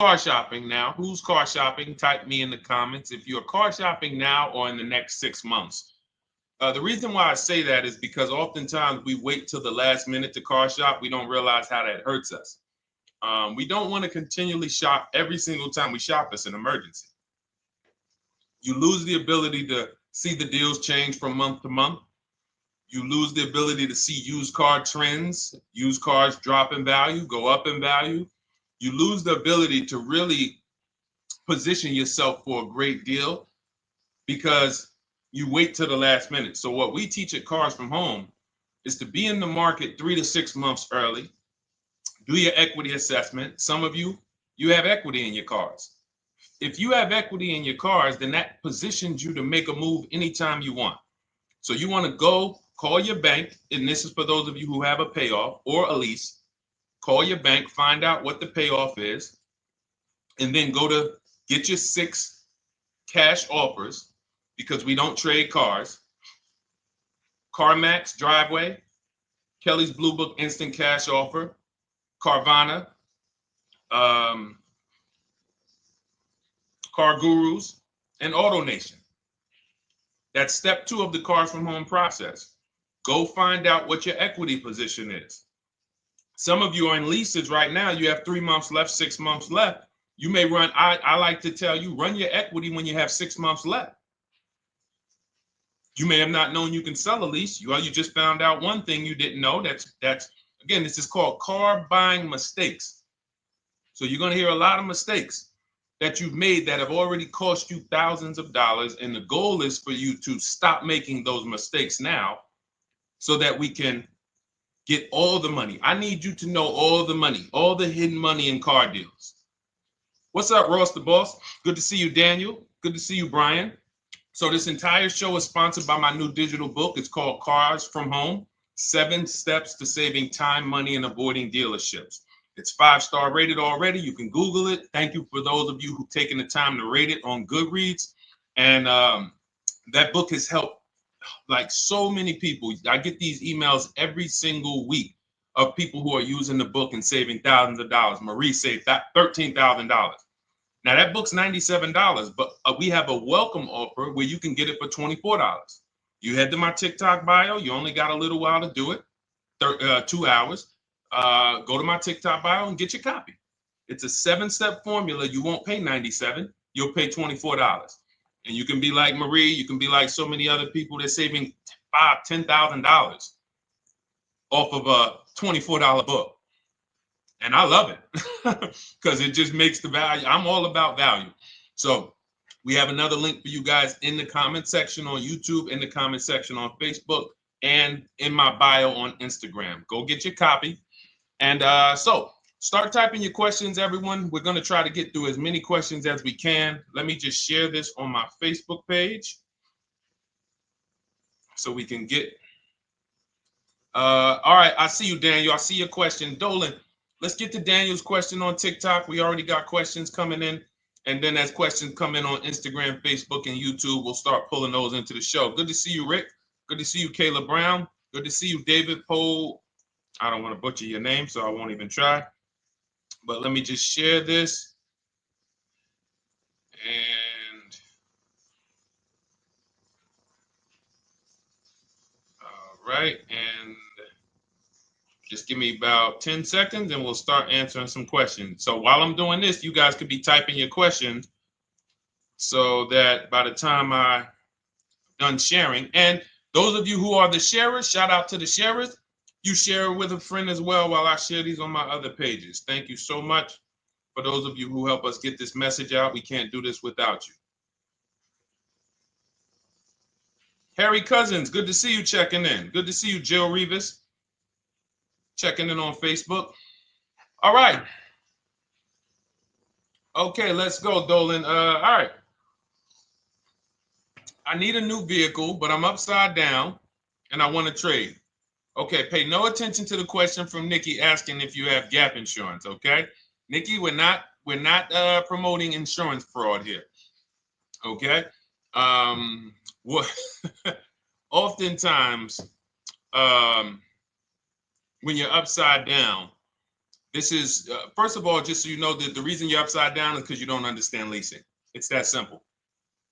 car shopping now? Who's car shopping? Type me in the comments if you're car shopping now or in the next 6 months. The reason why I say that is because oftentimes we wait till the last minute to car shop. We don't realize how that hurts us. We don't want to continually shop every single time we shop. It's an emergency. You lose the ability to see the deals change from month to month. You lose the ability to see used car trends, used cars drop in value, go up in value. You lose the ability to really position yourself for a great deal because you wait till the last minute. So what we teach at Cars from Home is to be in the market 3 to 6 months early. Do your equity assessment. Some of you have equity in your cars. If you have equity in your cars, then that positions you to make a move anytime you want. So you want to go call your bank, and this is for those of you who have a payoff or a lease. Call your bank, find out what the payoff is, and then go to get your 6 cash offers, because we don't trade cars. CarMax Driveway, Kelly's Blue Book Instant Cash Offer, Carvana, Car Gurus, and AutoNation. That's step 2 of the Cars from Home process. Go find out what your equity position is. Some of you are in leases right now. You have 3 months left, 6 months left. You may run, I like to tell you, run your equity when you have 6 months left. You may have not known you can sell a lease. You just found out one thing you didn't know. That's again, this is called car buying mistakes. So you're going to hear a lot of mistakes that you've made that have already cost you thousands of dollars. And the goal is for you to stop making those mistakes now so that we can get all the money. I need you to know all the money, all the hidden money in car deals. What's up, Ross the Boss? Good to see you, Daniel. Good to see you, Brian. So this entire show is sponsored by my new digital book. It's called Cars from Home, 7 Steps to Saving Time, Money, and Avoiding Dealerships. It's 5-star rated already. You can Google it. Thank you for those of you who've taken the time to rate it on Goodreads. And that book has helped like so many people. I get these emails every single week of people who are using the book and saving thousands of dollars. Marie saved $13,000. Now that book's $97, but we have a welcome offer where you can get it for $24. You head to my TikTok bio. You only got a little while to do it, 2 hours. Go to my TikTok bio and get your copy. It's a 7-step formula. You won't pay $97. You'll pay $24. And you can be like Marie. You can be like so many other people. They're saving $5,000, $10,000 off of a $24 book. And I love it because it just makes the value. I'm all about value. So we have another link for you guys in the comment section on YouTube, in the comment section on Facebook, and in my bio on Instagram. Go get your copy. And so start typing your questions, everyone. We're going to try to get through as many questions as we can. Let me just share this on my Facebook page so we can get. All right. I see you, Daniel. I see your question. Dolan, let's get to Daniel's question on TikTok. We already got questions coming in. And then as questions come in on Instagram, Facebook, and YouTube, we'll start pulling those into the show. Good to see you, Rick. Good to see you, Kayla Brown. Good to see you, David Poe. I don't want to butcher your name, so I won't even try. But let me just share this. And all right. And just give me about 10 seconds and we'll start answering some questions. So while I'm doing this, you guys could be typing your questions so that by the time I'm done sharing, and those of you who are the sharers, shout out to the sharers. You share it with a friend as well while I share these on my other pages. Thank you so much for those of you who help us get this message out. We can't do this without you. Harry Cousins, good to see you checking in. Good to see you, Jill Rivas, checking in on Facebook. All right. Okay, let's go, Dolan. All right. I need a new vehicle, but I'm upside down and I want to trade. Okay, pay no attention to the question from Nikki asking if you have gap insurance, okay? Nikki, we're not promoting insurance fraud here, okay? What oftentimes when you're upside down, This is, first of all, just so you know, that the reason you're upside down is because you don't understand leasing. It's that simple.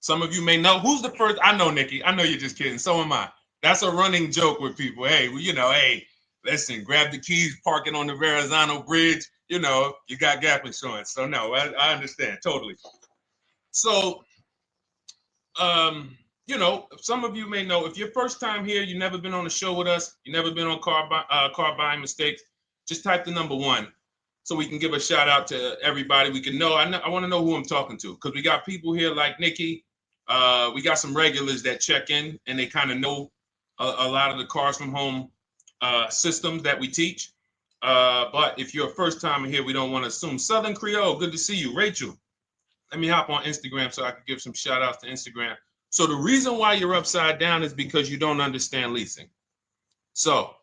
Some of you may know who's the first. I know, Nikki. I know you're just kidding. So am I. That's a running joke with people. Hey, well, hey, listen, grab the keys, parking on the Verrazano Bridge. You got gap insurance. So no, I understand totally. So, some of you may know if you're first time here, you've never been on a show with us, you've never been on car buying mistakes. Just type the number 1. So we can give a shout out to everybody. We can know. I want to know who I'm talking to because we got people here like Nikki. We got some regulars that check in and they kind of know a lot of the cars from home systems that we teach. But if you're a first timer here, we don't want to assume. Southern Creole, good to see you. Rachel, let me hop on Instagram so I can give some shout outs to Instagram. So the reason why you're upside down is because you don't understand leasing. So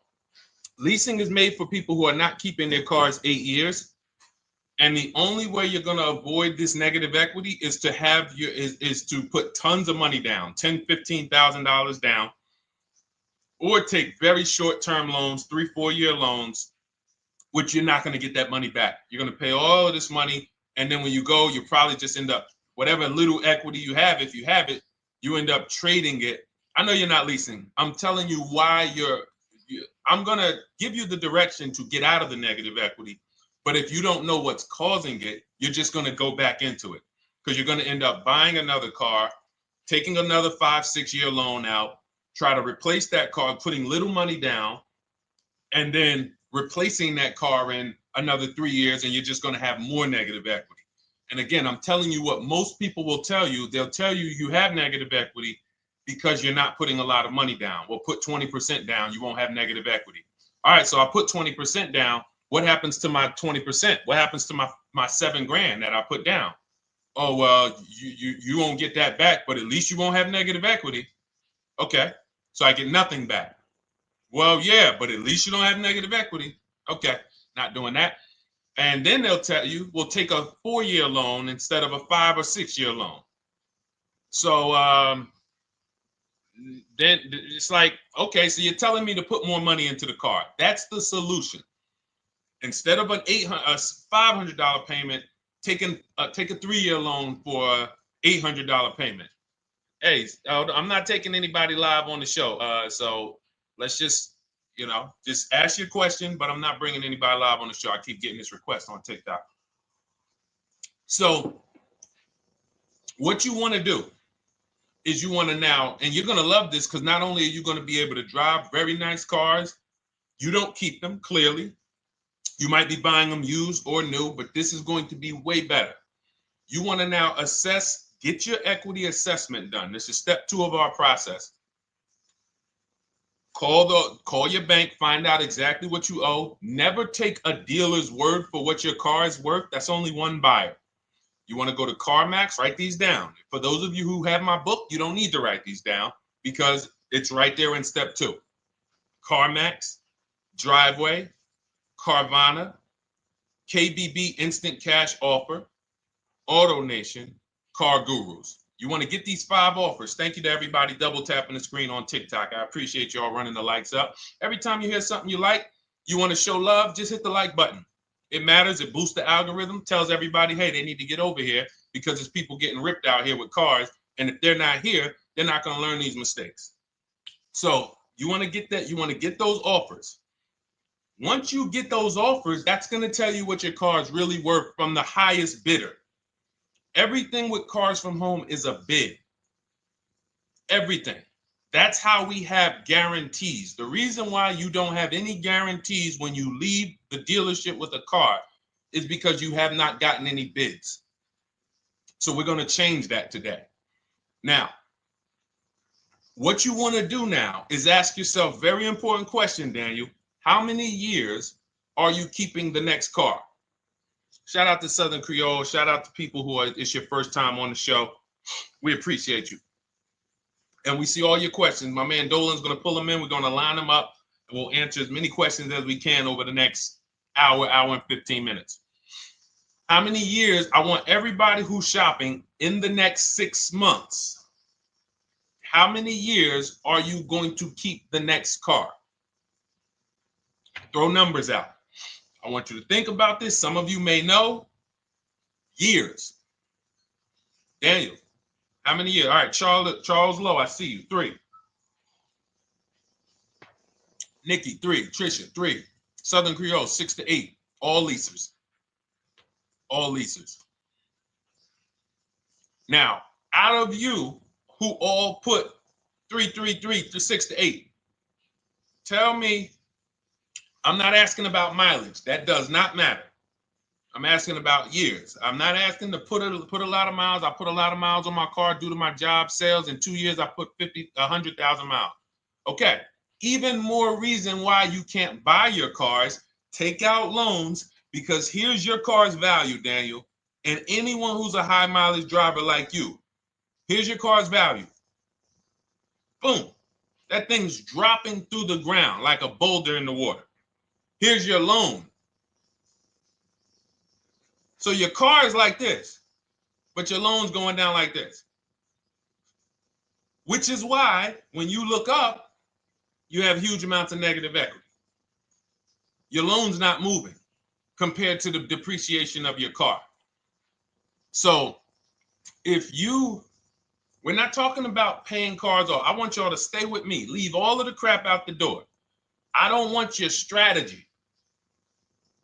leasing is made for people who are not keeping their cars 8 years. And the only way you're going to avoid this negative equity is to is to put tons of money down, $10,000, $15,000 down, or take very short-term loans, 3-4 year loans, which you're not going to get that money back. You're going to pay all of this money. And then when you go, you probably just end up, whatever little equity you have, if you have it, you end up trading it. I know you're not leasing. I'm telling you why I'm going to give you the direction to get out of the negative equity. But if you don't know what's causing it, you're just going to go back into it because you're going to end up buying another car, taking another 5-6 year loan out, try to replace that car, putting little money down, and then replacing that car in another 3 years, and you're just going to have more negative equity. And again, I'm telling you what most people will tell you. They'll tell you you have negative equity because you're not putting a lot of money down. Well, put 20% down, you won't have negative equity. All right, so I put 20% down. What happens to my 20%? What happens to my $7,000 that I put down? Oh, well, you won't get that back, but at least you won't have negative equity. Okay, so I get nothing back. Well, yeah, but at least you don't have negative equity. Okay, not doing that. And then they'll tell you, we'll take a 4-year loan instead of a 5 or 6 year loan. So then it's like, okay, so you're telling me to put more money into the car. That's the solution. Instead of a $500 payment, take a 3-year loan for a $800 payment. Hey, I'm not taking anybody live on the show. So let's just ask your question, but I'm not bringing anybody live on the show. I keep getting this request on TikTok. So what you want to do is you want to now, and you're going to love this because not only are you going to be able to drive very nice cars, you don't keep them clearly. You might be buying them used or new, but this is going to be way better. You want to now get your equity assessment done. This is step 2 of our process. Call your bank, find out exactly what you owe. Never take a dealer's word for what your car is worth. That's only one buyer. You want to go to CarMax, write these down. For those of you who have my book, you don't need to write these down because it's right there in step 2. CarMax, Driveway, Carvana, KBB Instant Cash Offer, AutoNation, Car Gurus. You want to get these 5 offers. Thank you to everybody double tapping the screen on TikTok. I appreciate y'all running the likes up. Every time you hear something you like, you want to show love, just hit the like button. It matters. It boosts the algorithm, tells everybody, hey, they need to get over here because there's people getting ripped out here with cars. And if they're not here, they're not going to learn these mistakes. So you want to get that. You want to get those offers. Once you get those offers, that's going to tell you what your car is really worth from the highest bidder. Everything with Cars from Home is a bid. Everything. That's how we have guarantees. The reason why you don't have any guarantees when you leave the dealership with a car is because you have not gotten any bids. So we're going to change that today. Now, what you want to do now is ask yourself, very important question, Daniel. How many years are you keeping the next car? Shout out to Southern Creole. Shout out to people it's your first time on the show. We appreciate you. And we see all your questions. My man Dolan's going to pull them in. We're going to line them up. And we'll answer as many questions as we can over the next hour and 15 minutes. How many years? I want everybody who's shopping in the next 6 months. How many years are you going to keep the next car? Throw numbers out. I want you to think about this. Some of you may know. Years. Daniel, how many years? All right, Charles Lowe, I see you. 3. Nikki, 3. Trisha, 3. Southern Creole, 6 to 8. All leasers. All leasers. Now, out of you who all put 3 to 6 to 8, tell me, I'm not asking about mileage. That does not matter. I'm asking about years. I'm not asking to put a lot of miles. I put a lot of miles on my car due to my job sales. In 2 years, I put 100,000 miles. Okay. Even more reason why you can't buy your cars. Take out loans, because here's your car's value, Daniel. And anyone who's a high mileage driver like you, here's your car's value. Boom. That thing's dropping through the ground like a boulder in the water. Here's your loan. So your car is like this, but your loan's going down like this. Which is why when you look up, you have huge amounts of negative equity. Your loan's not moving compared to the depreciation of your car. So we're not talking about paying cars off. I want y'all to stay with me. Leave all of the crap out the door. I don't want your strategy.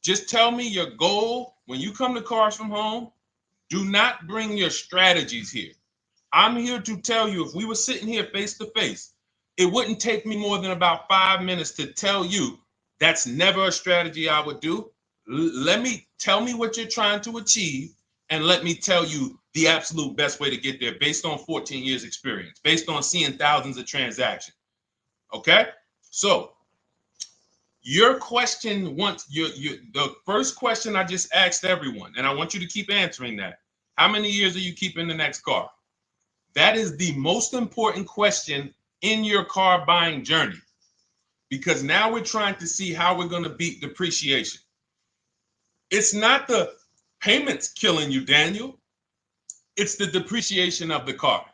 Just tell me your goal. When you come to Cars from Home, do not bring your strategies here. I'm here to tell you, if we were sitting here face to face, it wouldn't take me more than about 5 minutes to tell you that's never a strategy I would do. Tell me what you're trying to achieve, and let me tell you the absolute best way to get there based on 14 years experience, based on seeing thousands of transactions. Okay? So your question, the first question I just asked everyone, and I want you to keep answering that. How many years are you keeping the next car? That is the most important question in your car buying journey, because now we're trying to see how we're going to beat depreciation. It's not the payments killing you, Daniel. It's the depreciation of the car.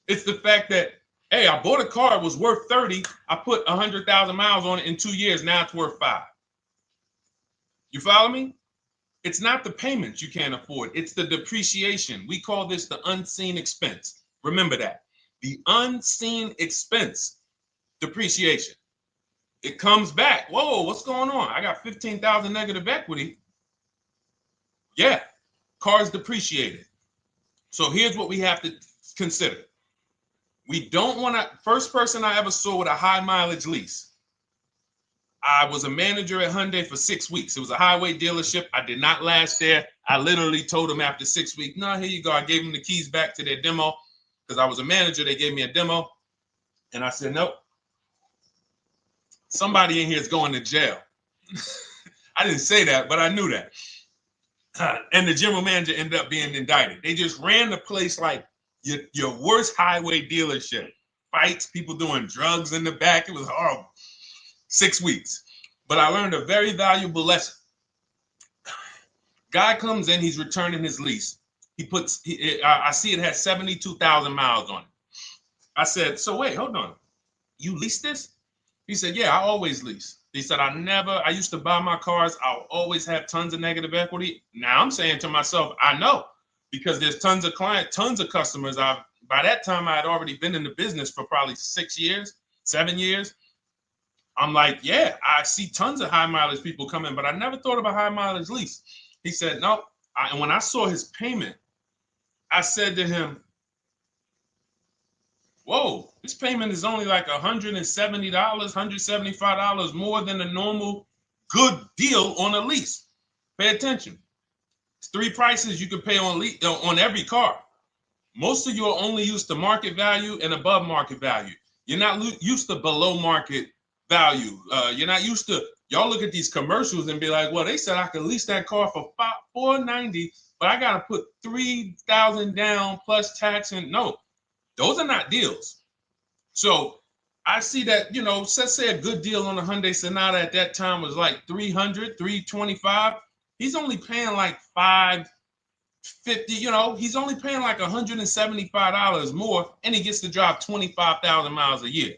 It's the fact that, hey, I bought a car, it was worth 30. I put 100,000 miles on it in 2 years. Now it's worth 5. You follow me? It's not the payments you can't afford. It's the depreciation. We call this the unseen expense. Remember that. The unseen expense, depreciation. It comes back. Whoa, what's going on? I got 15,000 negative equity. Yeah, car's depreciated. So here's what we have to consider. We don't want to, first person I ever saw with a high mileage lease. I was a manager at Hyundai for 6 weeks. It was a highway dealership. I did not last there. I literally told them after 6 weeks, no, here you go. I gave them the keys back to their demo because I was a manager. They gave me a demo. And I said, nope. Somebody in here is going to jail. I didn't say that, but I knew that. And the general manager ended up being indicted. They just ran the place like your worst highway dealership. Fights, people doing drugs in the back. It was horrible. 6 weeks. But I learned a very valuable lesson. Guy comes in, he's returning his lease. I see it has 72,000 miles on it. I said, so wait, hold on. You leased this? He said, yeah, I always lease. He said, I used to buy my cars. I'll always have tons of negative equity. Now I'm saying to myself, I know, because there's tons of clients, tons of customers. By that time, I had already been in the business for probably 6 years, 7 years. I'm like, yeah, I see tons of high mileage people coming, but I never thought of a high mileage lease. He said, no. And when I saw his payment, I said to him, whoa, this payment is only like $170, $175 more than a normal good deal on a lease. Pay attention. It's 3 prices you can pay on every car. Most of you are only used to market value and above market value. You're not used to below market value. You're not used to, y'all look at these commercials and be like, well, they said I could lease that car for $490, but I got to put $3,000 down plus tax. And no, those are not deals. So I see that, let's say a good deal on a Hyundai Sonata at that time was like $300, $325. He's only paying like $550, he's only paying like $175 more, and he gets to drive 25,000 miles a year.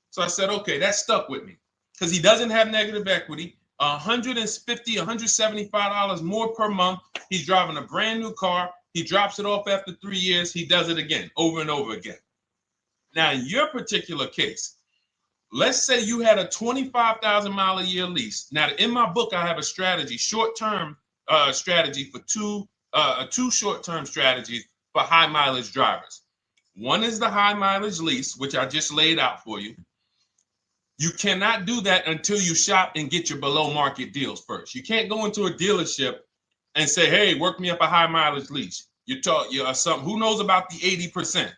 So I said, okay, that stuck with me because he doesn't have negative equity. $150, $175 more per month. He's driving a brand new car. He drops it off after 3 years. He does it again, over and over again. Now, in your particular case, let's say you had a 25,000 mile a year lease. Now, in my book, I have a strategy, short-term strategy for two short-term strategies for high mileage drivers. One is the high mileage lease, which I just laid out for you. You cannot do that until you shop and get your below market deals first. You can't go into a dealership and say, hey, work me up a high mileage lease. You something. Who knows about the 80%?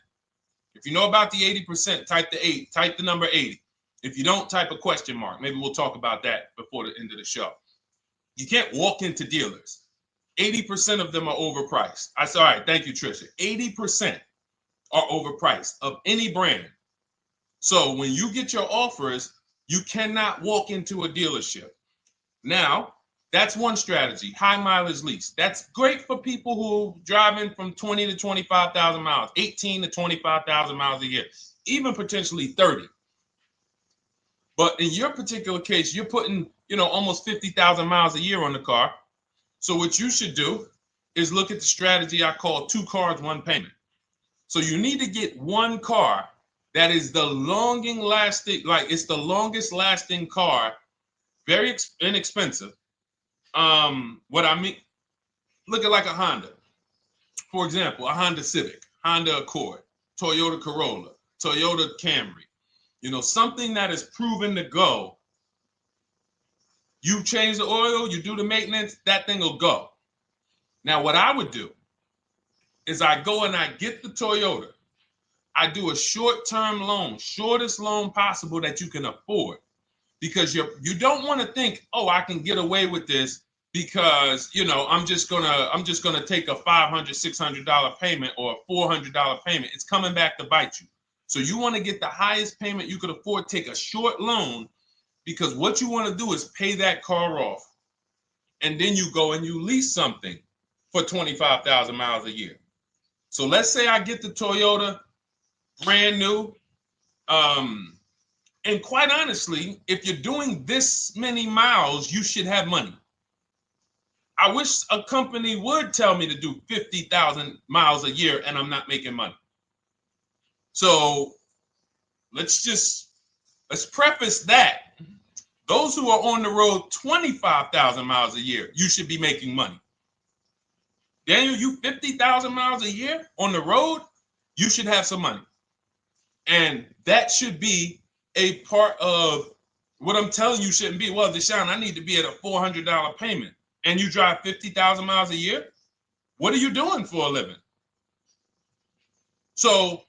If you know about the 80%, type the number 80. If you don't, type a question mark. Maybe we'll talk about that before the end of the show. You can't walk into dealers. 80% of them are overpriced. I said, all right, thank you, Trisha. 80% are overpriced of any brand. So when you get your offers, you cannot walk into a dealership. Now, that's one strategy, high mileage lease. That's great for people who are driving from 20 to 25,000 miles, 18 to 25,000 miles a year, even potentially 30. But in your particular case, you're putting, almost 50,000 miles a year on the car. So what you should do is look at the strategy I call 2 cars, 1 payment. So you need to get one car that is the longest lasting car, very inexpensive. What I mean, look at like a Honda. For example, a Honda Civic, Honda Accord, Toyota Corolla, Toyota Camry. Something that is proven to go. You change the oil, you do the maintenance, that thing will go. Now, what I would do is I go and I get the Toyota. I do a short-term loan, shortest loan possible that you can afford, because you don't want to think, oh, I can get away with this because I'm just gonna take a $500, $600 payment or a $400 payment. It's coming back to bite you. So you want to get the highest payment you could afford, take a short loan, because what you want to do is pay that car off, and then you go and you lease something for 25,000 miles a year. So let's say I get the Toyota brand new. And quite honestly, if you're doing this many miles, you should have money. I wish a company would tell me to do 50,000 miles a year and I'm not making money. So let's preface that. Those who are on the road 25,000 miles a year, you should be making money. Daniel, you 50,000 miles a year on the road, you should have some money. And that should be a part of what I'm telling you shouldn't be. Well, Deshone, I need to be at a $400 payment. And you drive 50,000 miles a year? What are you doing for a living? So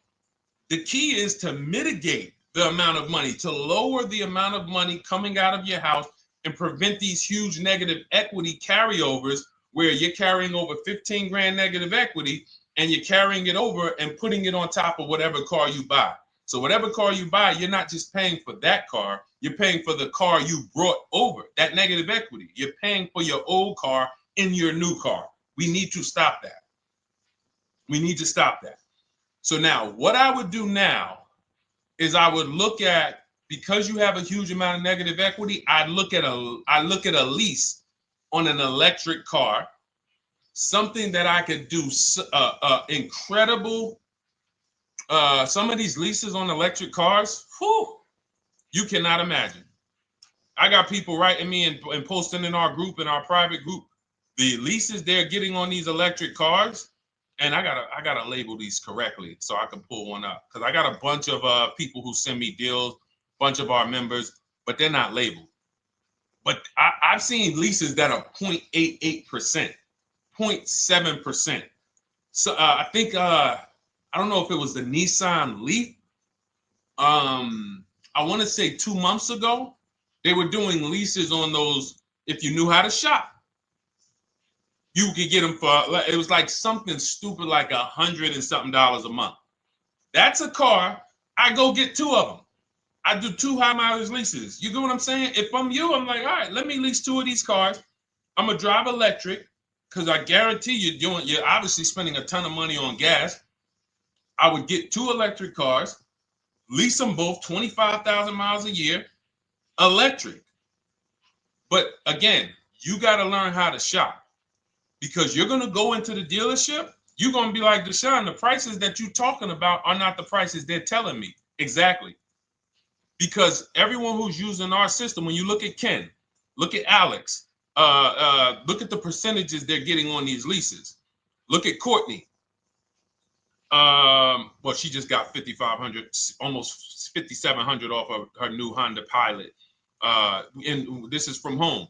the key is to mitigate the amount of money, to lower the amount of money coming out of your house and prevent these huge negative equity carryovers where you're carrying over 15 grand negative equity and you're carrying it over and putting it on top of whatever car you buy. So whatever car you buy, you're not just paying for that car, you're paying for the car you brought over, that negative equity. You're paying for your old car in your new car. We need to stop that. We need to stop that. So now what I would do now is I would look at, because you have a huge amount of negative equity, I look at a lease on an electric car, something that I could do incredible. Some of these leases on electric cars, you cannot imagine. I got people writing me and posting in our group, in our private group, the leases they're getting on these electric cars. And I gotta label these correctly so I can pull one up, because I got a bunch of people who send me deals, bunch of our members, but they're not labeled. But I've seen leases that are 0.88%, 0.7%. So I think I don't know if it was the Nissan Leaf. I want to say 2 months ago, they were doing leases on those. If you knew how to shop, you could get them for, it was like something stupid like $100 and something a month. That's a car. I go get 2 of them. I do 2 high mileage leases. You get what I'm saying? If I'm you, I'm like, all right, let me lease 2 of these cars. I'm gonna drive electric, because I guarantee you're obviously spending a ton of money on gas. I would get 2 electric cars, lease them both 25,000 miles a year, electric. But again, you got to learn how to shop, because you're going to go into the dealership. You're going to be like, Deshone, the prices that you're talking about are not the prices they're telling me. Exactly. Because everyone who's using our system, when you look at Ken, look at Alex, look at the percentages they're getting on these leases. Look at Courtney. Well, she just got 5,500, almost 5,700 off of her new Honda Pilot. And this is from home.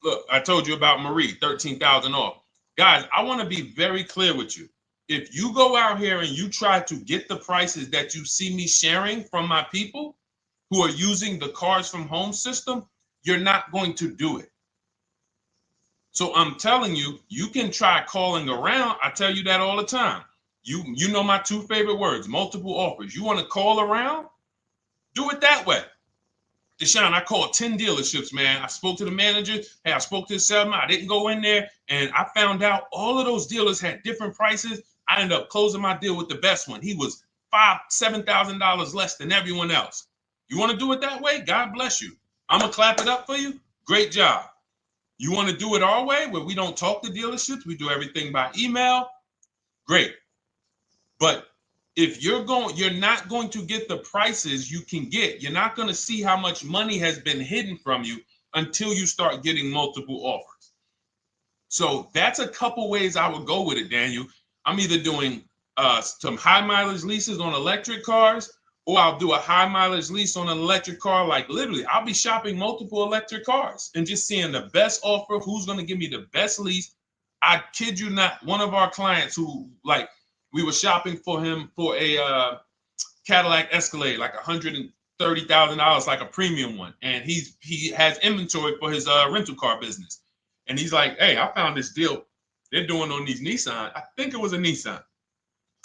Look, I told you about Marie, 13,000 off. Guys, I want to be very clear with you. If you go out here and you try to get the prices that you see me sharing from my people who are using the Cars from Home system, you're not going to do it. So I'm telling you, you can try calling around. I tell you that all the time. You know my two favorite words, multiple offers. You want to call around? Do it that way. Deshone, I called 10 dealerships, man. I spoke to the manager. Hey, I spoke to the salesman. I didn't go in there, and I found out all of those dealers had different prices. I ended up closing my deal with the best one. He was $7,000 less than everyone else. You want to do it that way? God bless you. I'm going to clap it up for you. Great job. You want to do it our way, where we don't talk to dealerships? We do everything by email? Great. But if you're not going to get the prices you can get. You're not going to see how much money has been hidden from you until you start getting multiple offers. So that's a couple ways I would go with it, Daniel. I'm either doing some high mileage leases on electric cars, or I'll do a high mileage lease on an electric car. Like literally, I'll be shopping multiple electric cars and just seeing the best offer, who's going to give me the best lease. I kid you not, one of our clients who, like, we were shopping for him for a Cadillac Escalade, like $130,000, like a premium one. And he has inventory for his rental car business. And he's like, hey, I found this deal they're doing on these Nissan. I think it was a Nissan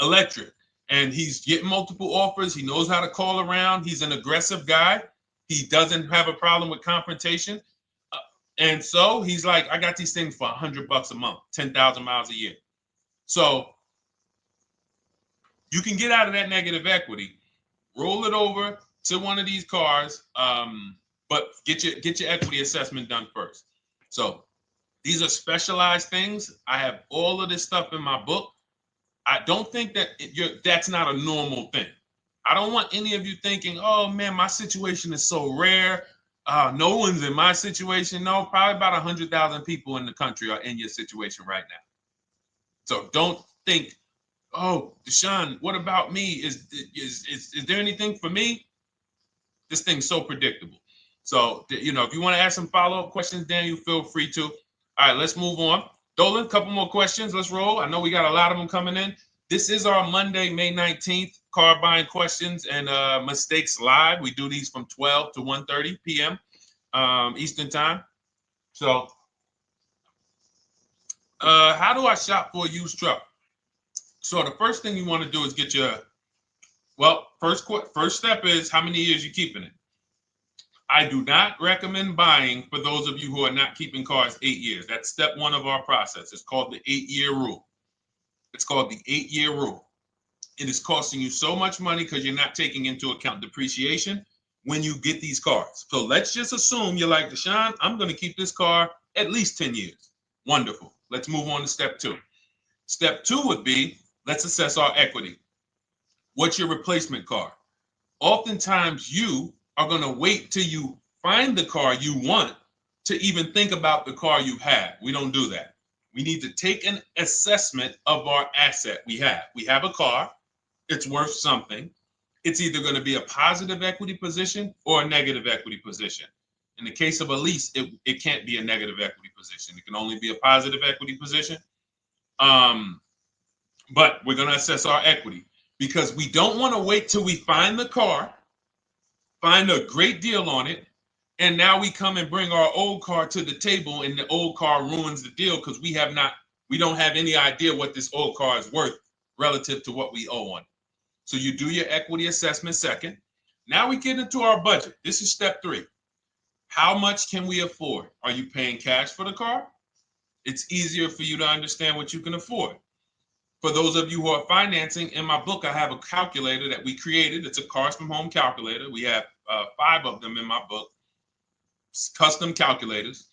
electric. And he's getting multiple offers. He knows how to call around. He's an aggressive guy. He doesn't have a problem with confrontation. And so he's like, I got these things for $100 a month, 10,000 miles a year. So you can get out of that negative equity, roll it over to one of these cars, but get your equity assessment done first. So these are specialized things. I have all of this stuff in my book. I don't think that that's not a normal thing. I don't want any of you thinking, oh man, my situation is so rare. No one's in my situation. No, probably about 100,000 people in the country are in your situation right now. So don't think, oh, Deshone, what about me? Is there anything for me? This thing's so predictable. So, if you want to ask some follow-up questions, Daniel, feel free to. All right, let's move on. Dolan, a couple more questions. Let's roll. I know we got a lot of them coming in. This is our Monday, May 19th, car buying questions and mistakes live. We do these from 12 to 1:30 p.m. Eastern time. So, how do I shop for a used truck? So the first thing you want to do is get your, first step is how many years you keeping it. I do not recommend buying for those of you who are not keeping cars 8 years. That's step one of our process. It's called the 8-year rule. It's called the 8-year rule. It is costing you so much money because you're not taking into account depreciation when you get these cars. So let's just assume you're like, Deshone, I'm going to keep this car at least 10 years. Wonderful. Let's move on to step two. Step two would be, let's assess our equity. What's your replacement car? Oftentimes you are going to wait till you find the car you want to even think about the car you have. We don't do that. We need to take an assessment of our asset we have. We have a car. It's worth something. It's either going to be a positive equity position or a negative equity position. In the case of a lease, it can't be a negative equity position. It can only be a positive equity position. But we're going to assess our equity because we don't want to wait till we find the car, find a great deal on it, and now we come and bring our old car to the table and the old car ruins the deal because we don't have any idea what this old car is worth relative to what we owe on it. So you do your equity assessment second. Now we get into our budget. This is step three. How much can we afford? Are you paying cash for the car? It's easier for you to understand what you can afford. For those of you who are financing, in my book, I have a calculator that we created. It's a Cars from Home calculator. We have 5 of them in my book, custom calculators.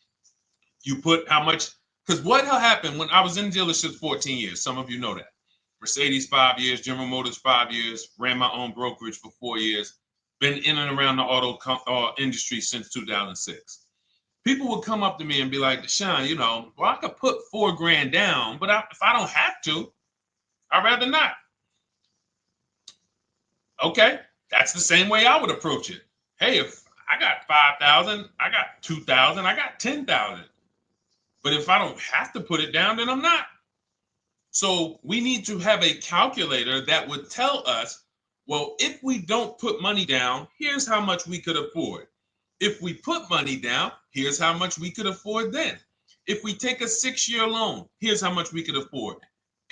You put how much, because what happened when I was in dealerships 14 years, some of you know that. Mercedes 5 years, General Motors 5 years, ran my own brokerage for 4 years, been in and around the auto industry since 2006. People would come up to me and be like, Deshone, well, I could put $4,000 down, but if I don't have to, I'd rather not. Okay, that's the same way I would approach it. Hey, if I got 5,000, I got 2,000, I got 10,000. But if I don't have to put it down, then I'm not. So we need to have a calculator that would tell us, well, if we don't put money down, here's how much we could afford. If we put money down, here's how much we could afford then. If we take a 6-year loan, here's how much we could afford.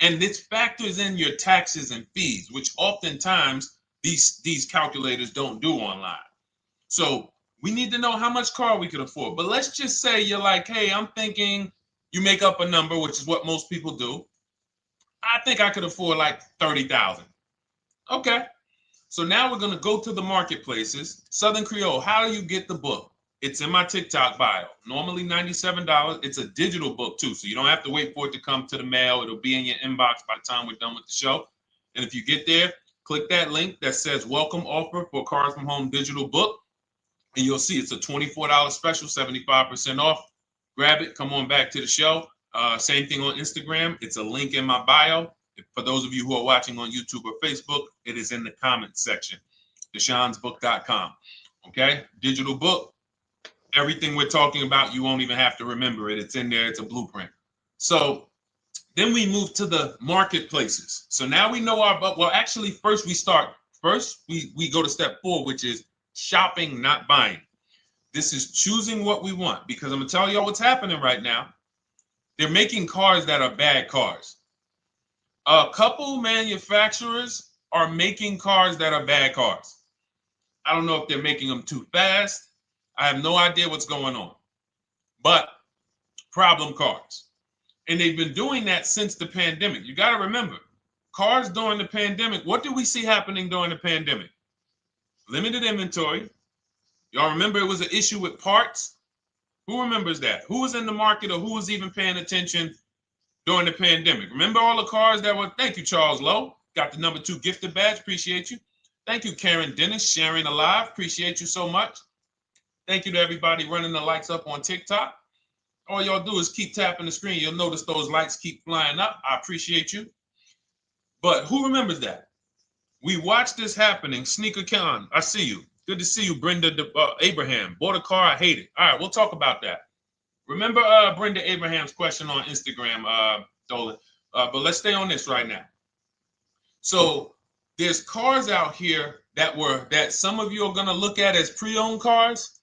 And this factors in your taxes and fees, which oftentimes these calculators don't do online. So we need to know how much car we could afford. But let's just say you're like, hey, I'm thinking, you make up a number, which is what most people do. I think I could afford like 30,000. Okay. So now we're going to go to the marketplaces. Southern Creole, how do you get the book? It's in my TikTok bio. Normally $97. It's a digital book too, so you don't have to wait for it to come to the mail. It'll be in your inbox by the time we're done with the show. And if you get there, click that link that says welcome offer for Cars from Home digital book. And you'll see it's a $24 special, 75% off. Grab it. Come on back to the show. Same thing on Instagram. It's a link in my bio. For those of you who are watching on YouTube or Facebook, it is in the comments section, deshonesbook.com. Okay, digital book. Everything we're talking about, you won't even have to remember it. It's in there. It's a blueprint. So then we move to the marketplaces. So now we know well, actually, first we go to step 4, which is shopping, not buying. This is choosing what we want, because I'm going to tell y'all what's happening right now. They're making cars that are bad cars. A couple manufacturers are making cars that are bad cars. I don't know if they're making them too fast. I have no idea what's going on. But problem cars. And they've been doing that since the pandemic. You got to remember, cars during the pandemic, what did we see happening during the pandemic? Limited inventory. Y'all remember it was an issue with parts? Who remembers that? Who was in the market, or who was even paying attention during the pandemic? Remember all the cars that were, thank you, Charles Lowe. Got the number 2 gifted badge. Appreciate you. Thank you, Karen Dennis, sharing alive. Appreciate you so much. Thank you to everybody running the likes up on TikTok. All y'all do is keep tapping the screen. You'll notice those likes keep flying up. I appreciate you. But who remembers that? We watched this happening. Sneaker Con, I see you. Good to see you, Brenda Abraham. Bought a car, I hate it. All right, we'll talk about that. Remember Brenda Abraham's question on Instagram, Dolan. But let's stay on this right now. So there's cars out here that some of you are going to look at as pre-owned cars.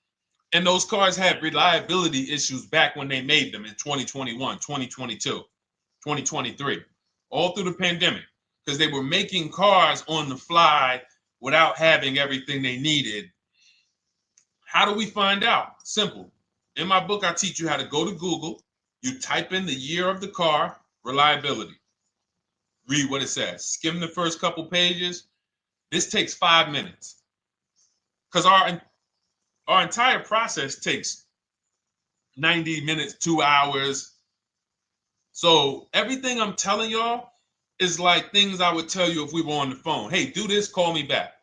And those cars had reliability issues back when they made them in 2021, 2022, 2023, all through the pandemic, because they were making cars on the fly without having everything they needed. How do we find out? Simple. In my book, I teach you how to go to Google. You type in the year of the car, reliability. Read what it says. Skim the first couple pages. This takes 5 minutes, because our entire process takes 90 minutes, 2 hours. So everything I'm telling y'all is like things I would tell you if we were on the phone. Hey, do this, call me back.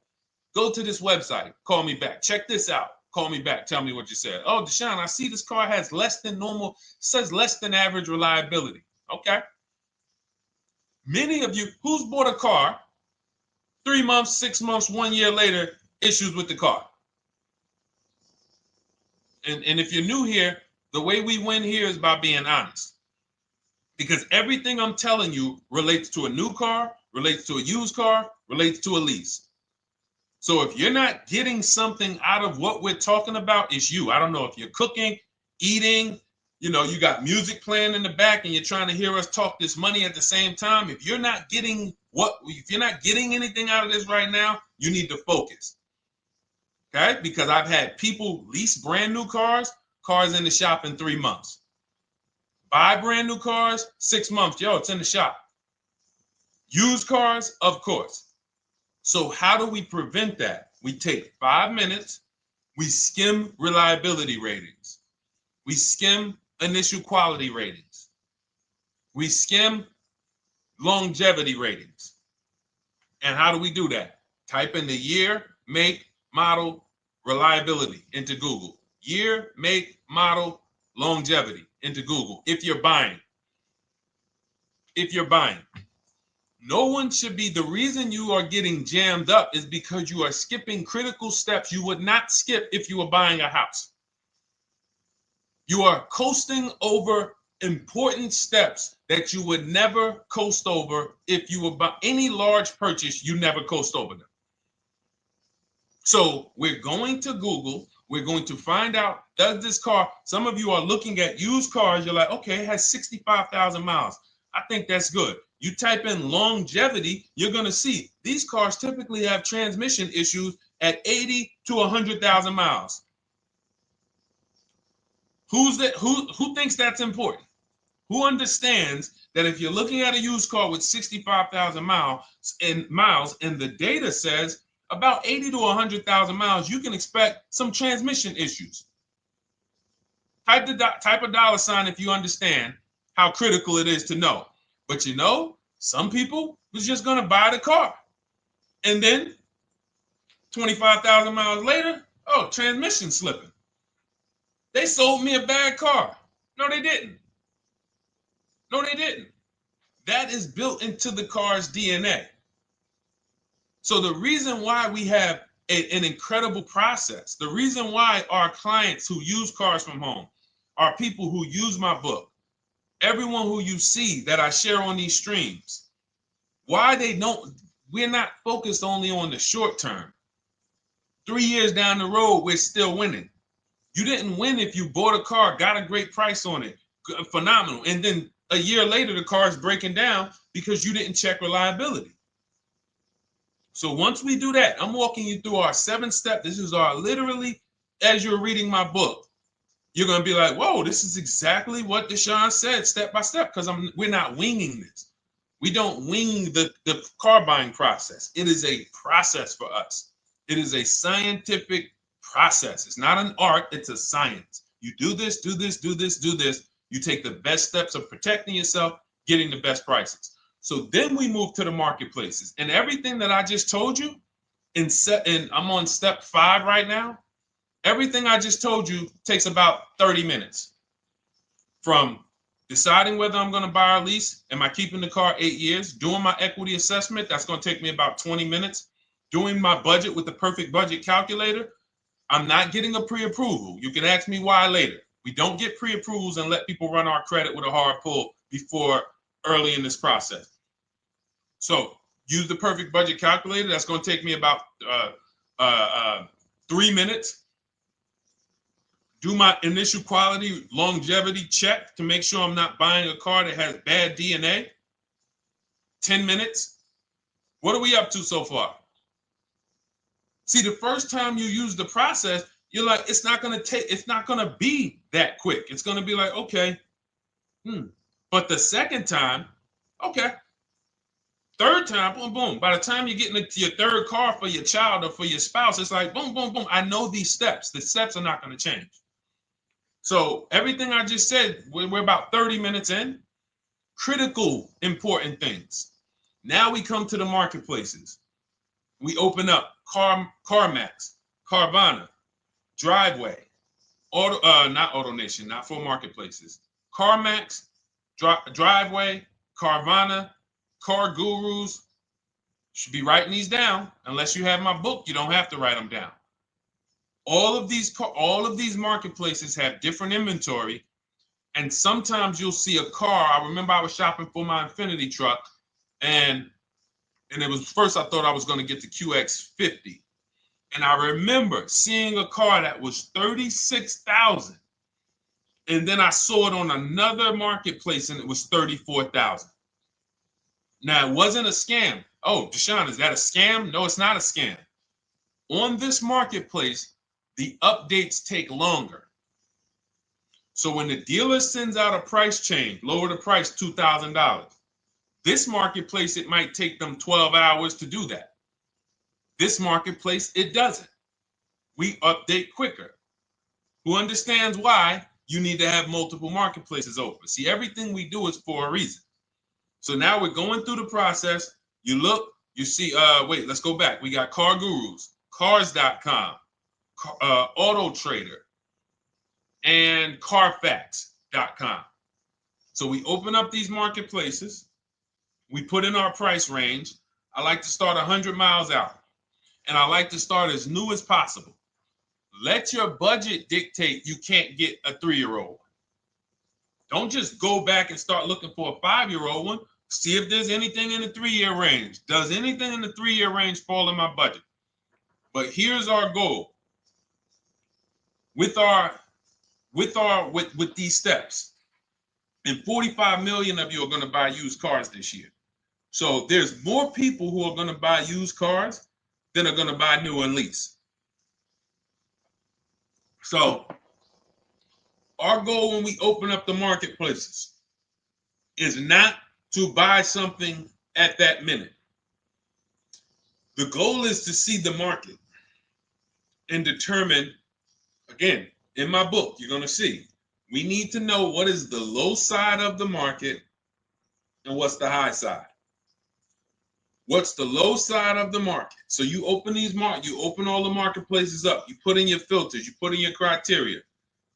Go to this website, call me back. Check this out, call me back. Tell me what you said. Oh, Deshone, I see this car has less than normal, says less than average reliability. Okay. Many of you, who's bought a car 3 months, 6 months, 1 year later, issues with the car? And if you're new here, the way we win here is by being honest. Because everything I'm telling you relates to a new car, relates to a used car, relates to a lease. So if you're not getting something out of what we're talking about, it's you. I don't know if you're cooking, eating, you got music playing in the back and you're trying to hear us talk this money at the same time. If you're not getting anything out of this right now, you need to focus. Okay, because I've had people lease brand new cars in the shop in 3 months. Buy brand new cars, 6 months. Yo, it's in the shop. Used cars, of course. So how do we prevent that? We take 5 minutes We skim reliability ratings. We skim initial quality ratings. We skim longevity ratings. And how do we do that? Type in the year, make, model, reliability into Google. Year, make, model, longevity into Google. If you're buying. No one should be, the reason you are getting jammed up is because you are skipping critical steps you would not skip if you were buying a house. You are coasting over important steps that you would never coast over if you were buying any large purchase. You never coast over them. So we're going to Google. We're going to find out, does this car, some of you are looking at used cars. You're like, okay, it has 65,000 miles. I think that's good. You type in longevity, you're going to see these cars typically have transmission issues at 80 to 100,000 miles. Who thinks that's important? Who understands that if you're looking at a used car with 65,000 miles and the data says about 80 to 100,000 miles, you can expect some transmission issues. Type a dollar sign if you understand how critical it is to know. But you know, some people was just going to buy the car. And then 25,000 miles later, oh, transmission slipping. They sold me a bad car. No, they didn't. That is built into the car's DNA. So the reason why we have an incredible process, the reason why our clients who use cars from home are people who use my book, everyone who you see that I share on these streams, we're not focused only on the short term. 3 years down the road, we're still winning. You didn't win if you bought a car, got a great price on it, phenomenal. And then a year later, the car is breaking down because you didn't check reliability. So once we do that, I'm walking you through our 7-step. This is our literally, as you're reading my book, you're going to be like, whoa, this is exactly what Deshone said, step by step, because we're not winging this. We don't wing the car buying process. It is a process for us. It is a scientific process. It's not an art, it's a science. You do this, do this, do this, do this. You take the best steps of protecting yourself, getting the best prices. So then we move to the marketplaces. And everything that I just told you, and I'm on step 5 right now, everything I just told you takes about 30 minutes. From deciding whether I'm going to buy or lease, am I keeping the car 8 years, doing my equity assessment, that's going to take me about 20 minutes, doing my budget with the perfect budget calculator. I'm not getting a pre-approval. You can ask me why later. We don't get pre-approvals and let people run our credit with a hard pull before early in this process. So use the perfect budget calculator. That's going to take me about 3 minutes. Do my initial quality longevity check to make sure I'm not buying a car that has bad DNA. 10 minutes. What are we up to so far? See, the first time you use the process, you're like, it's not going to be that quick. It's going to be like, okay. But the second time, okay. Third time, boom, boom. By the time you're getting into your third car for your child or for your spouse, it's like, boom, boom, boom. I know these steps. The steps are not going to change. So everything I just said, we're about 30 minutes in. Critical, important things. Now we come to the marketplaces. We open up CarMax, Carvana, Driveway, not AutoNation, not for marketplaces. CarMax, Driveway, Carvana, Car Gurus. Should be writing these down. Unless you have my book, you don't have to write them down. All of these marketplaces have different inventory, and sometimes you'll see a car. I remember I was shopping for my Infinity truck, and it was first I thought I was going to get the QX50, and I remember seeing a car that was $36,000, and then I saw it on another marketplace, and it was $34,000. Now it wasn't a scam. Oh, Deshone, is that a scam? No, it's not a scam. On this marketplace, the updates take longer. So when the dealer sends out a price change, lower the price $2,000. This marketplace, it might take them 12 hours to do that. This marketplace, it doesn't. we update quicker. Who understands why you need to have multiple marketplaces open? See, everything we do is for a reason. So now we're going through the process. You look, you see, wait, let's go back. We got Car Gurus, Cars.com, Auto Trader, and Carfax.com. So we open up these marketplaces. We put in our price range. I like to start 100 miles out, and I like to start as new as possible. Let your budget dictate you can't get a 3-year-old. Don't just go back and start looking for a 5-year-old one. See if there's anything in the 3-year range. Does anything in the 3-year range fall in my budget? But here's our goal. With these steps, and 45 million of you are going to buy used cars this year. So there's more people who are going to buy used cars than are going to buy new and lease. So our goal when we open up the marketplaces is not to buy something at that minute. The goal is to see the market and determine, again, in my book, you're going to see, we need to know what is the low side of the market and what's the high side. What's the low side of the market? So you open you open all the marketplaces up. You put in your filters. You put in your criteria.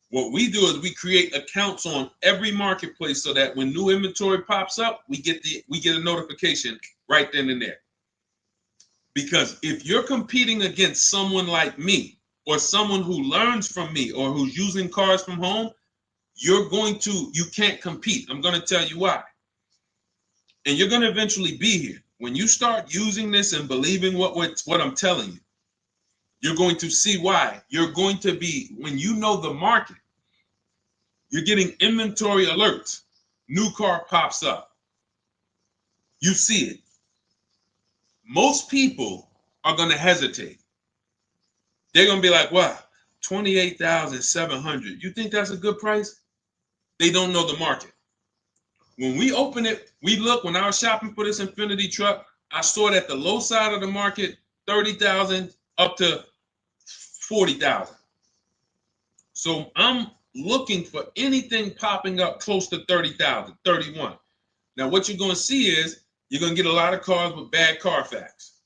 What we do is we create accounts on every marketplace so that when new inventory pops up, we get a notification right then and there. Because if you're competing against someone like me or someone who learns from me or who's using cars from home, you can't compete. I'm going to tell you why. And you're going to eventually be here. When you start using this and believing what I'm telling you, you're going to see why. You're going to be, when you know the market, you're getting inventory alerts. New car pops up. You see it. Most people are going to hesitate. They're going to be like, wow, $28,700. You think that's a good price? They don't know the market. When we open it, we look, when I was shopping for this Infiniti truck, I saw it at the low side of the market, $30,000 up to $40,000. So I'm looking for anything popping up close to $30,000, $31,000. Now what you're going to see is you're going to get a lot of cars with bad Carfax,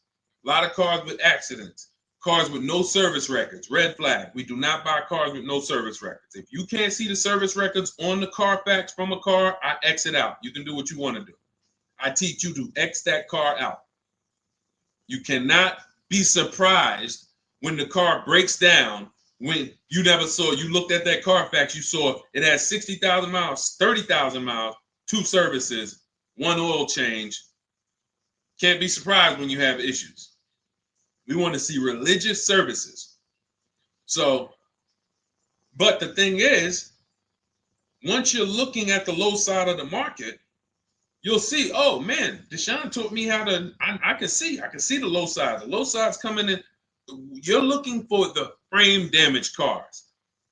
a lot of cars with accidents, cars with no service records, red flag. We do not buy cars with no service records. If you can't see the service records on the Carfax from a car, I exit out. You can do what you want to do. I teach you to X that car out. You cannot be surprised when the car breaks down when you looked at that Carfax, you saw it has 60,000 miles, 30,000 miles, 2 services, 1 oil change. Can't be surprised when you have issues. We want to see religious services. So, but the thing is, once you're looking at the low side of the market, you'll see, oh man, Deshone taught me how to, I can see the low side. The low side's coming in. You're looking for the frame damage cars.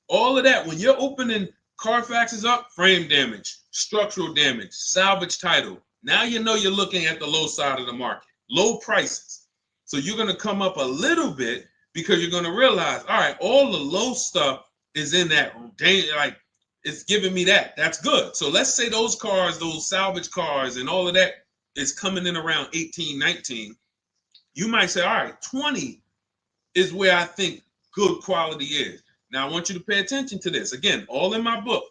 All of that, when you're opening Carfaxes up, frame damage, structural damage, salvage title. Now you know you're looking at the low side of the market, low prices. So you're going to come up a little bit because you're going to realize, all right, all the low stuff is in that, like, it's giving me that. That's good. So let's say those cars, those salvage cars and all of that is coming in around 18, 19. You might say, all right, 20 is where I think good quality is. Now I want you to pay attention to this. Again, all in my book.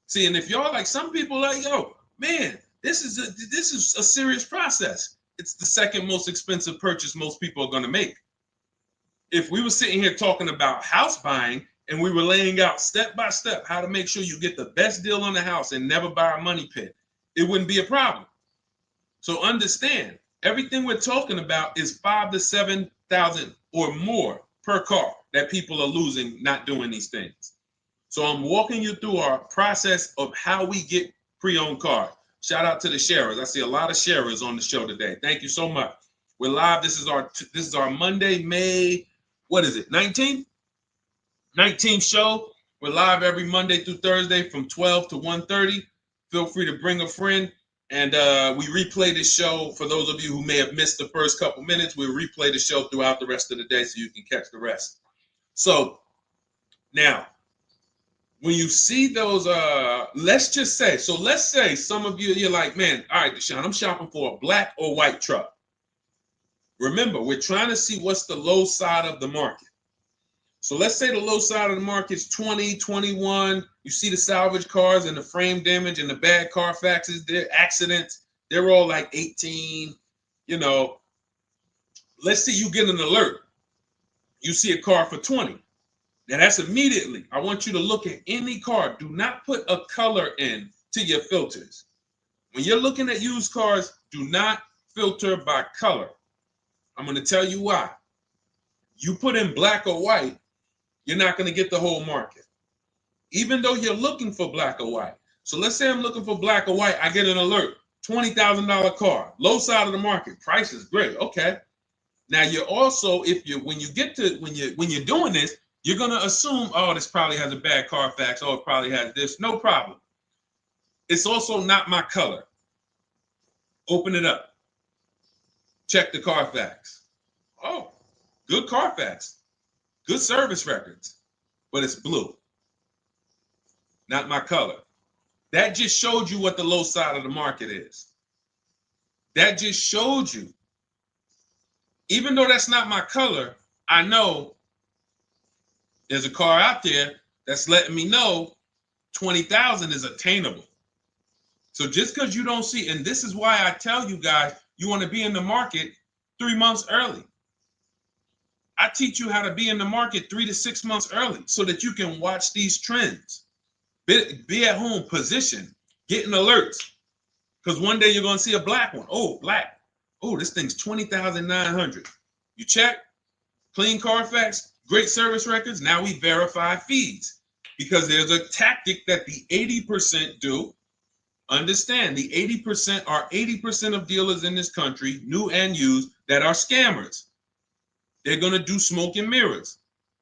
See, and if y'all like, some people like, yo, man, this is a serious process. It's the second most expensive purchase most people are going to make. If we were sitting here talking about house buying and we were laying out step by step how to make sure you get the best deal on the house and never buy a money pit, it wouldn't be a problem. So understand, everything we're talking about is 5,000 to 7,000 or more per car that people are losing not doing these things. So I'm walking you through our process of how we get pre-owned cars. Shout out to the sharers. I see a lot of sharers on the show today. Thank you so much. We're live. This is our Monday, May, what is it, 19th? 19th show. We're live every Monday through Thursday from 12 to 1:30. Feel free to bring a friend. And we replay this show. For those of you who may have missed the first couple minutes, we'll replay the show throughout the rest of the day so you can catch the rest. So now, when you see those, let's say some of you, you're like, man, all right, Deshone, I'm shopping for a black or white truck. Remember, we're trying to see what's the low side of the market. So let's say the low side of the market is 20, 21. You see the salvage cars and the frame damage and the bad Carfaxes, their accidents, they're all like 18. You know, let's say you get an alert. You see a car for 20. Now that's immediately. I want you to look at any car. Do not put a color in to your filters. When you're looking at used cars, do not filter by color. I'm going to tell you why. You put in black or white, you're not going to get the whole market, even though you're looking for black or white. So let's say I'm looking for black or white. I get an alert, $20,000 car, low side of the market, price is great. Okay. Now you're also, when you're doing this, you're going to assume, oh, this probably has a bad Carfax. Oh, it probably has this. No problem. It's also not my color. Open it up. Check the Carfax. Oh, good Carfax. Good service records. But it's blue. Not my color. That just showed you what the low side of the market is. That just showed you. Even though that's not my color, I know there's a car out there that's letting me know 20,000 is attainable. So just because you don't see, and this is why I tell you guys, you want to be in the market 3 months early. I teach you how to be in the market 3 to 6 months early so that you can watch these trends. Be at home, position, getting alerts. Because one day you're going to see a black one. Oh, black. Oh, this thing's 20,900. You check, clean Carfax, great service records. Now we verify fees because there's a tactic that the 80% do. Understand, the 80% are 80% of dealers in this country, new and used, that are scammers. They're going to do smoke and mirrors.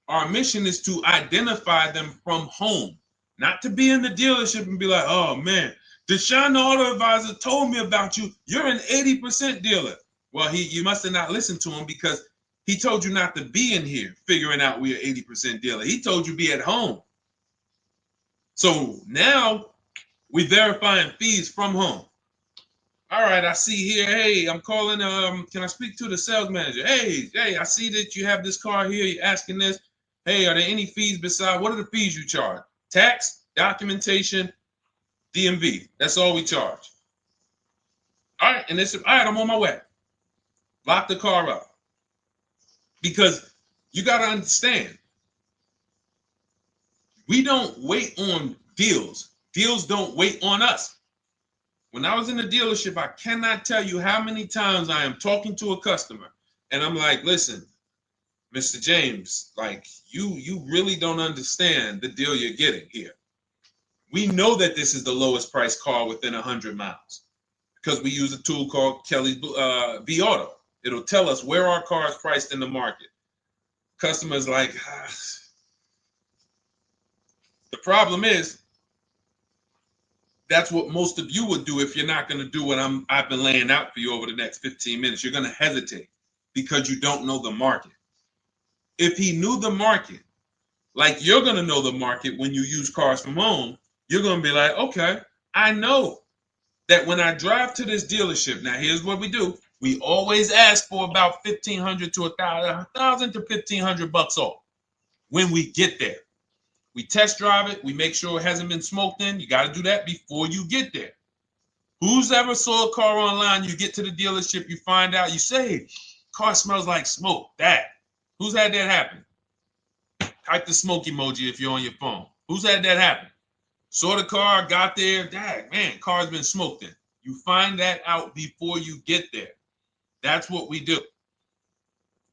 Our mission is to identify them from home, not to be in the dealership and be like, oh man, Deshone the Auto Advisor told me about you. You're an 80% dealer. Well, you must have not listened to him because he told you not to be in here figuring out we're 80% dealer. He told you be at home. So now we verifying fees from home. All right, I see here, hey, I'm calling, can I speak to the sales manager? Hey, I see that you have this car here, you're asking this. Hey, are there any fees besides, what are the fees you charge? Tax, documentation, DMV, that's all we charge. All right, and all right, I'm on my way. Lock the car up. Because you got to understand, we don't wait on deals. Deals don't wait on us. When I was in the dealership, I cannot tell you how many times I am talking to a customer and I'm like, listen, Mr. James, like you really don't understand the deal you're getting here. We know that this is the lowest price car within 100 miles because we use a tool called Kelly's V Auto. It'll tell us where our car is priced in the market. Customers like, The problem is, that's what most of you would do if you're not going to do what I've been laying out for you over the next 15 minutes. You're going to hesitate because you don't know the market. If he knew the market, like you're going to know the market when you use cars from home, you're going to be like, okay, I know that when I drive to this dealership, now here's what we do. We always ask for about $1,500 to $1,000 to $1,500 off when we get there. We test drive it. We make sure it hasn't been smoked in. You got to do that before you get there. Who's ever saw a car online? You get to the dealership, you find out, you say, car smells like smoke. Who's had that happen? Type the smoke emoji if you're on your phone. Who's had that happen? Saw the car, got there, man, car's been smoked in. You find that out before you get there. That's what we do.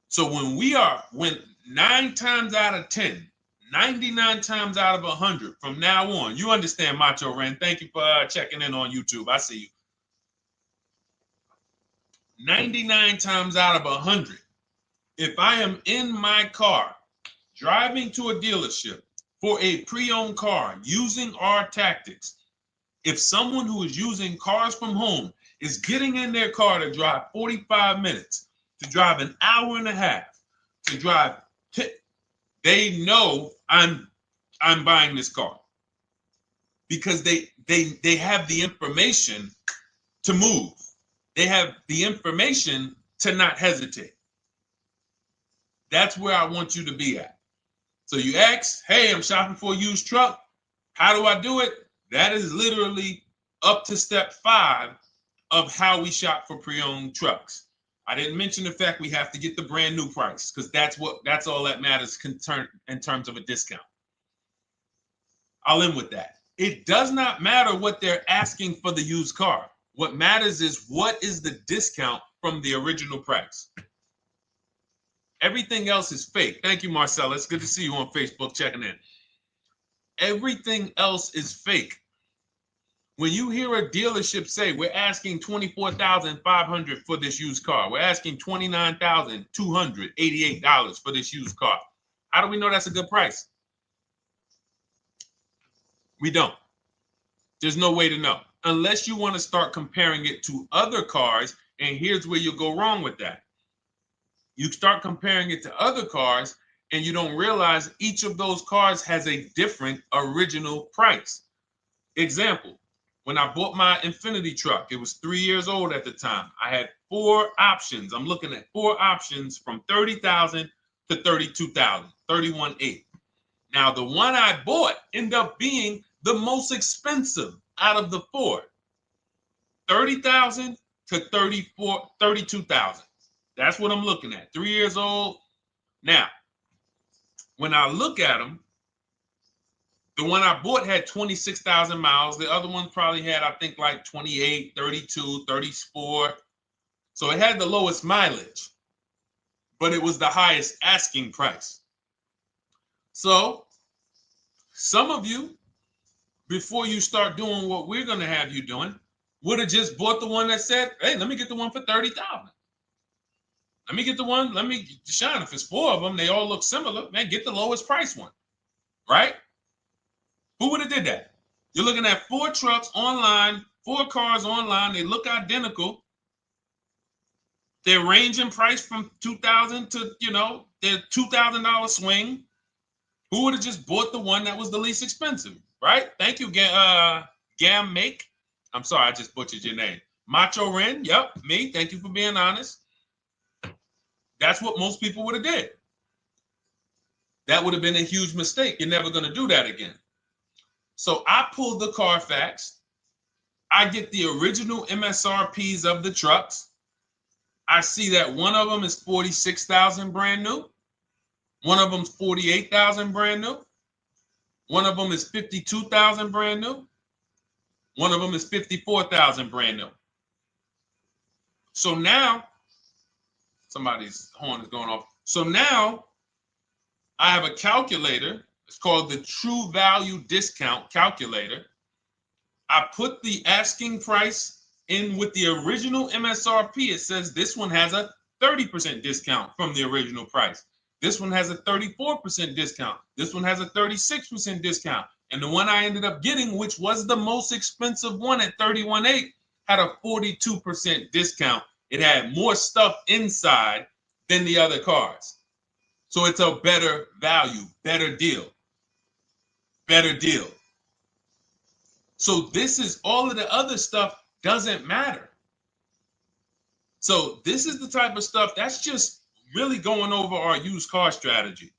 So when 9 times out of 10, 99 times out of 100 from now on, you understand, Macho Ren. Thank you for checking in on YouTube. I see you. 99 times out of 100, if I am in my car driving to a dealership for a pre-owned car using our tactics, if someone who is using cars from home is getting in their car to drive 45 minutes, to drive an hour and a half, to drive they know I'm buying this car because they have the information to move. They have the information to not hesitate. That's where I want you to be at. So you ask, hey, I'm shopping for a used truck. How do I do it? That is literally up to step 5 of how we shop for pre-owned trucks. I didn't mention the fact we have to get the brand new price because that's all that matters in terms of a discount. I'll end with that. It does not matter what they're asking for the used car. What matters is what is the discount from the original price. Everything else is fake. Thank you, Marcella. It's good to see you on Facebook checking in. Everything else is fake. When you hear a dealership say, we're asking $24,500 for this used car, we're asking $29,288 for this used car, how do we know that's a good price? We don't. There's no way to know unless you want to start comparing it to other cars. And here's where you'll go wrong with that. You start comparing it to other cars and you don't realize each of those cars has a different original price. Example, when I bought my Infiniti truck, it was 3 years old at the time. I had 4 options. I'm looking at 4 options from $30,000 to $32,000, $31,800. Now, the one I bought ended up being the most expensive out of the 4. $30,000 to $32,000. That's what I'm looking at. 3 years old. Now, when I look at them, the one I bought had 26,000 miles. The other one probably had, I think, like 28, 32, 34. So it had the lowest mileage, but it was the highest asking price. So some of you, before you start doing what we're going to have you doing, would have just bought the one that said, hey, let me get the one for $30,000. Let me get the one, Deshone, if it's 4 of them, they all look similar, man, get the lowest price one, right? Who would have did that? You're looking at 4 trucks online, 4 cars online, they look identical. They range in price from $2,000 to, their $2,000 swing. Who would have just bought the one that was the least expensive, right? Thank you, Gam Make. I'm sorry, I just butchered your name. Macho Ren, yep, me. Thank you for being honest. That's what most people would have did. That would have been a huge mistake. You're never going to do that again. So I pulled the Carfax. I get the original MSRPs of the trucks. I see that one of them is $46,000 brand new. One of them's $48,000 brand new. One of them is $52,000 brand new. One of them is $54,000 brand new. So now, somebody's horn is going off. So now I have a calculator. It's called the True Value Discount Calculator. I put the asking price in with the original MSRP. It says this one has a 30% discount from the original price. This one has a 34% discount. This one has a 36% discount. And the one I ended up getting, which was the most expensive one at $31,800, had a 42% discount. It had more stuff inside than the other cars. So it's a better value, better deal. Better deal. So this is all of the other stuff doesn't matter. So this is the type of stuff that's just really going over our used car strategy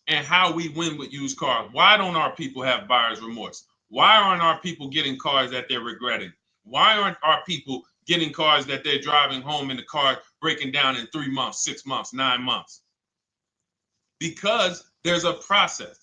and how we win with used cars. Why don't our people have buyer's remorse? Why aren't our people getting cars that they're regretting? Why aren't our people getting cars that they're driving home and the car breaking down in 3 months, 6 months, 9 months? Because there's a process.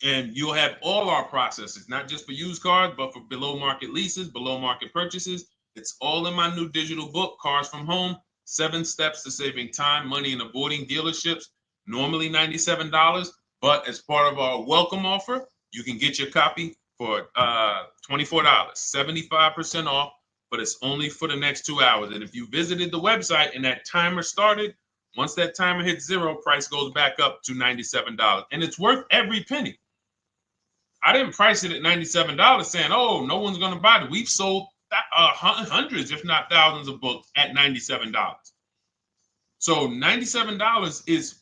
And you'll have all our processes, not just for used cars, but for below market leases, below market purchases. It's all in my new digital book, Cars from Home, 7 Steps to Saving Time, Money, and Avoiding Dealerships. Normally $97, but as part of our welcome offer, you can get your copy for $24, 75% off, but it's only for the next 2 hours. And if you visited the website and that timer started, once that timer hits 0, price goes back up to $97. And it's worth every penny. I didn't price it at $97 saying, oh, no one's going to buy it. We've sold hundreds, if not thousands of books at $97. So $97 is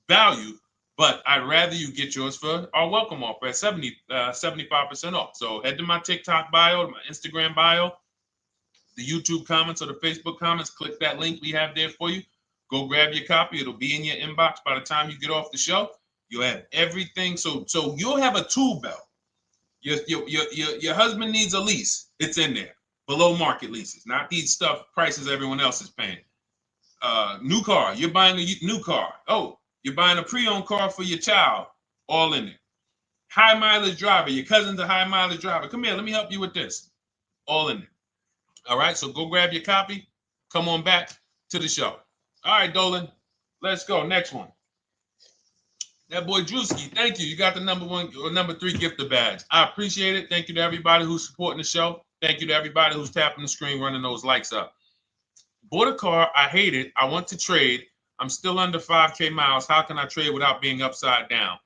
value, But I'd rather you get yours for our welcome offer at 75% off. So head to my TikTok bio, my Instagram bio, the YouTube comments or the Facebook comments. Click that link we have there for you. Go grab your copy. It'll be in your inbox by the time you get off the show. You'll have everything. So you'll have a tool belt. Your husband needs a lease. It's in there. Below market leases, not these stuff prices everyone else is paying. New car. You're buying a new car. Oh, you're buying a pre-owned car for your child. All in there. High mileage driver. Your cousin's a high mileage driver. Come here. Let me help you with this. All in there. All right. So go grab your copy. Come on back to the show. All right, Dolan. Let's go. Next one. That boy Drewski, thank you. You got the number 1 or number 3 gifter badge. I appreciate it. Thank you to everybody who's supporting the show. Thank you to everybody who's tapping the screen, running those likes up. Bought a car. I hate it. I want to trade. I'm still under 5K miles. How can I trade without being upside down?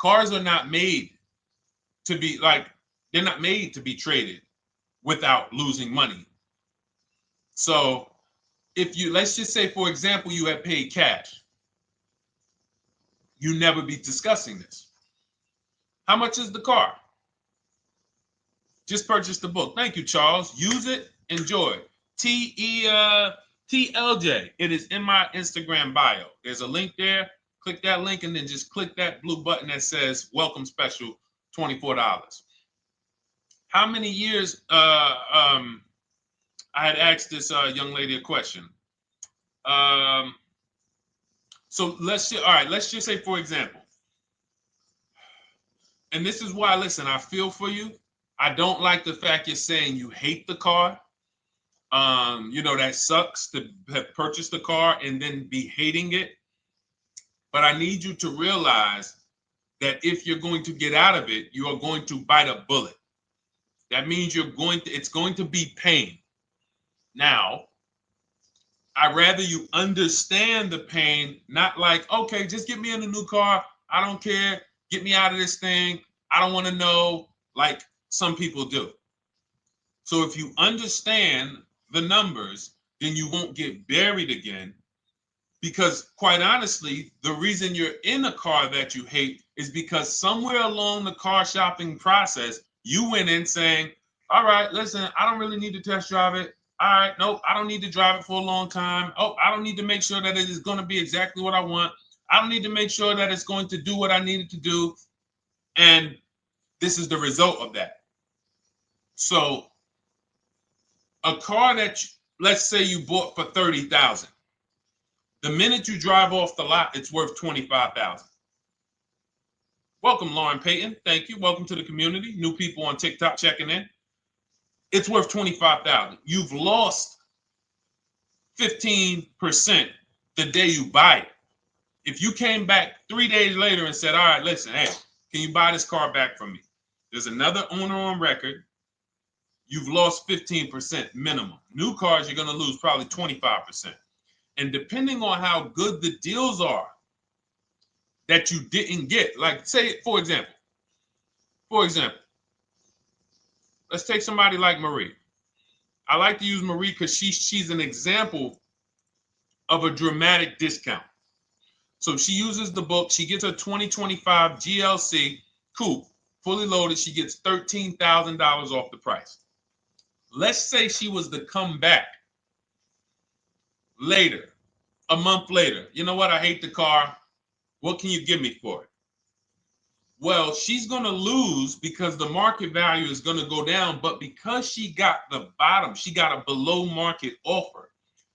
Cars are not made to be they're not made to be traded without losing money. So let's just say, for example, you had paid cash. You never be discussing this. How much is the car? Just purchase the book. Thank you, Charles. Use it. Enjoy. TLJ. It is in my Instagram bio. There's a link there. Click that link and then just click that blue button that says welcome special, $24. How many years? I had asked this young lady a question. So let's just say, for example, and this is why, listen, I feel for you. I don't like the fact you're saying you hate the car. That sucks to have purchased the car and then be hating it. But I need you to realize that if you're going to get out of it, you are going to bite a bullet. That means it's going to be pain. Now, I'd rather you understand the pain, not like, okay, just get me in a new car. I don't care. Get me out of this thing. I don't want to know, like some people do. So if you understand the numbers, then you won't get buried again. Because quite honestly, the reason you're in a car that you hate is because somewhere along the car shopping process, you went in saying, all right, listen, I don't really need to test drive it. All right, nope, I don't need to drive it for a long time. Oh, I don't need to make sure that it is going to be exactly what I want. I don't need to make sure that it's going to do what I need it to do. And this is the result of that. So a car that, let's say you bought for $30,000. The minute you drive off the lot, it's worth $25,000. Welcome, Lauren Payton. Thank you. Welcome to the community. New people on TikTok checking in. It's worth $25,000. You've lost 15% the day you buy it. If you came back 3 days later and said, all right, listen, hey, can you buy this car back from me? There's another owner on record. You've lost 15% minimum. New cars, you're going to lose probably 25%. And depending on how good the deals are that you didn't get, like say, for example, let's take somebody like Marie. I like to use Marie because she's an example of a dramatic discount. So she uses the book. She gets her 2025 GLC coupe, fully loaded. She gets $13,000 off the price. Let's say she was to come back later, a month later. You know what? I hate the car. What can you give me for it? Well, she's going to lose because the market value is going to go down. But because she got the bottom, she got a below market offer,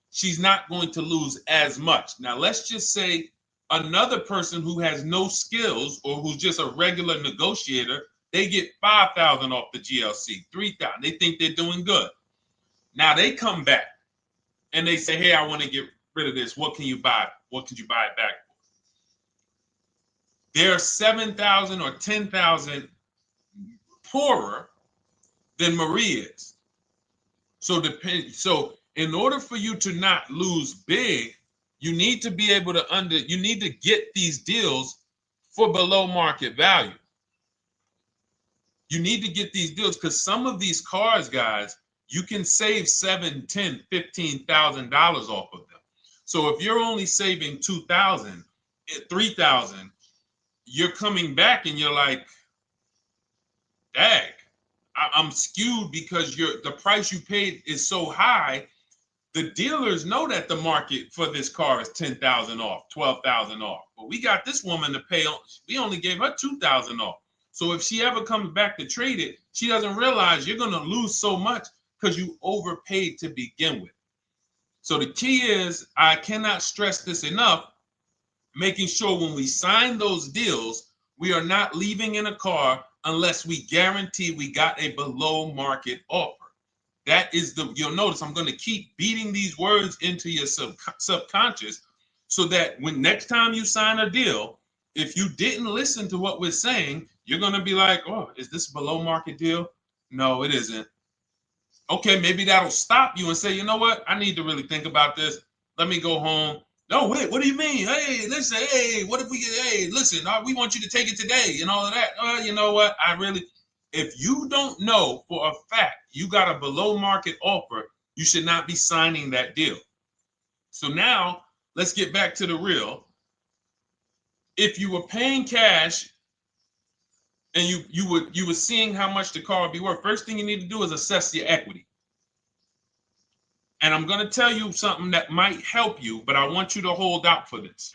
she's not going to lose as much. Now, let's just say another person who has no skills or who's just a regular negotiator, they get $5,000 off the GLC, $3,000. They think they're doing good. Now they come back and they say, hey, I want to get rid of this. What can you buy? What could you buy it back for? They're 7,000 or 10,000 poorer than Marie is. So in order for you to not lose big, you need to be able to you need to get these deals for below market value. You need to get these deals because some of these cars, guys, you can save $7,000, $10,000, $15,000 off of them. So if you're only saving 2,000, 3,000, you're coming back and you're like, dag, I'm skewed because the price you paid is so high. The dealers know that the market for this car is 10,000 off, 12,000 off. But we got this woman to pay, we only gave her 2,000 off. So if she ever comes back to trade it, she doesn't realize you're going to lose so much because you overpaid to begin with. So the key is, I cannot stress this enough, making sure when we sign those deals, we are not leaving in a car unless we guarantee we got a below market offer. That is you'll notice I'm going to keep beating these words into your subconscious so that when next time you sign a deal, if you didn't listen to what we're saying, you're going to be like, oh, is this a below market deal? No, it isn't. Okay, maybe that'll stop you and say, you know what? I need to really think about this. Let me go home. No, wait, what do you mean? Hey, listen, hey, what if we get, hey, listen, we want you to take it today and all of that. You know what? If you don't know for a fact you got a below market offer, you should not be signing that deal. So now let's get back to the real. If you were paying cash and you were seeing how much the car would be worth, first thing you need to do is assess your equity. And I'm going to tell you something that might help you, but I want you to hold out for this.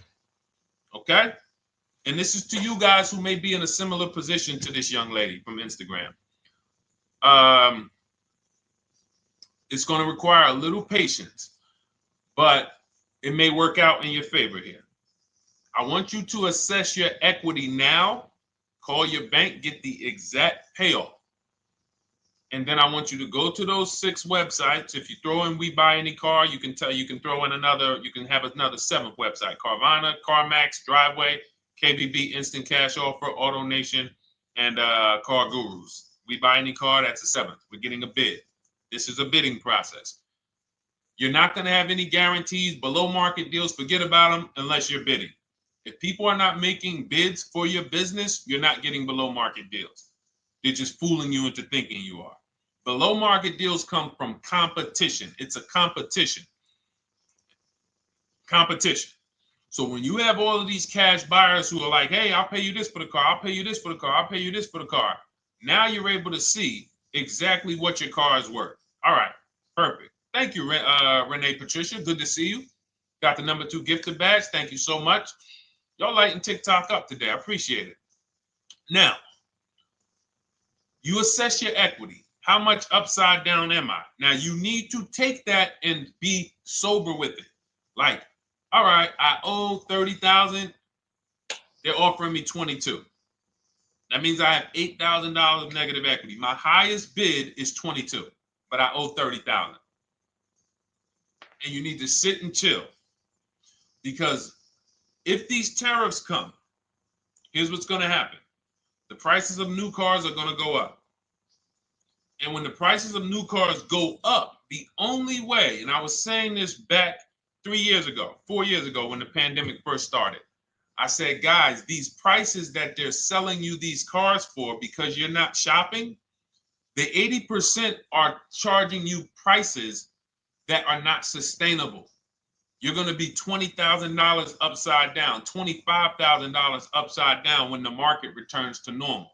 Okay? And this is to you guys who may be in a similar position to this young lady from Instagram. It's going to require a little patience, but it may work out in your favor here. I want you to assess your equity now, call your bank, get the exact payoff. And then I want you to go to those 6 websites. If you throw in We Buy Any Car, you can throw in you can have another 7th website: Carvana, CarMax, Driveway, KBB, Instant Cash Offer, AutoNation, and Car Gurus. We Buy Any Car, that's the 7th. We're getting a bid. This is a bidding process. You're not going to have any guarantees, below market deals, forget about them unless you're bidding. If people are not making bids for your business, you're not getting below market deals. They're just fooling you into thinking you are. Below market deals come from competition. It's a competition. Competition. So when you have all of these cash buyers who are like, hey, I'll pay you this for the car, I'll pay you this for the car, I'll pay you this for the car. Now you're able to see exactly what your car is worth. All right, perfect. Thank you, Renee Patricia. Good to see you. Got the number 2 gifted badge. Thank you so much. Y'all lighting TikTok up today. I appreciate it. Now, you assess your equity. How much upside down am I? Now, you need to take that and be sober with it. Like, all right, I owe 30,000. They're offering me 22. That means I have $8,000 of negative equity. My highest bid is 22, but I owe 30,000. And you need to sit and chill, because if these tariffs come, here's what's going to happen. The prices of new cars are going to go up. And when the prices of new cars go up, the only way, and I was saying this back 4 years ago, when the pandemic first started, I said, guys, these prices that they're selling you these cars for because you're not shopping, the 80% are charging you prices that are not sustainable. You're going to be $20,000 upside down, $25,000 upside down when the market returns to normal.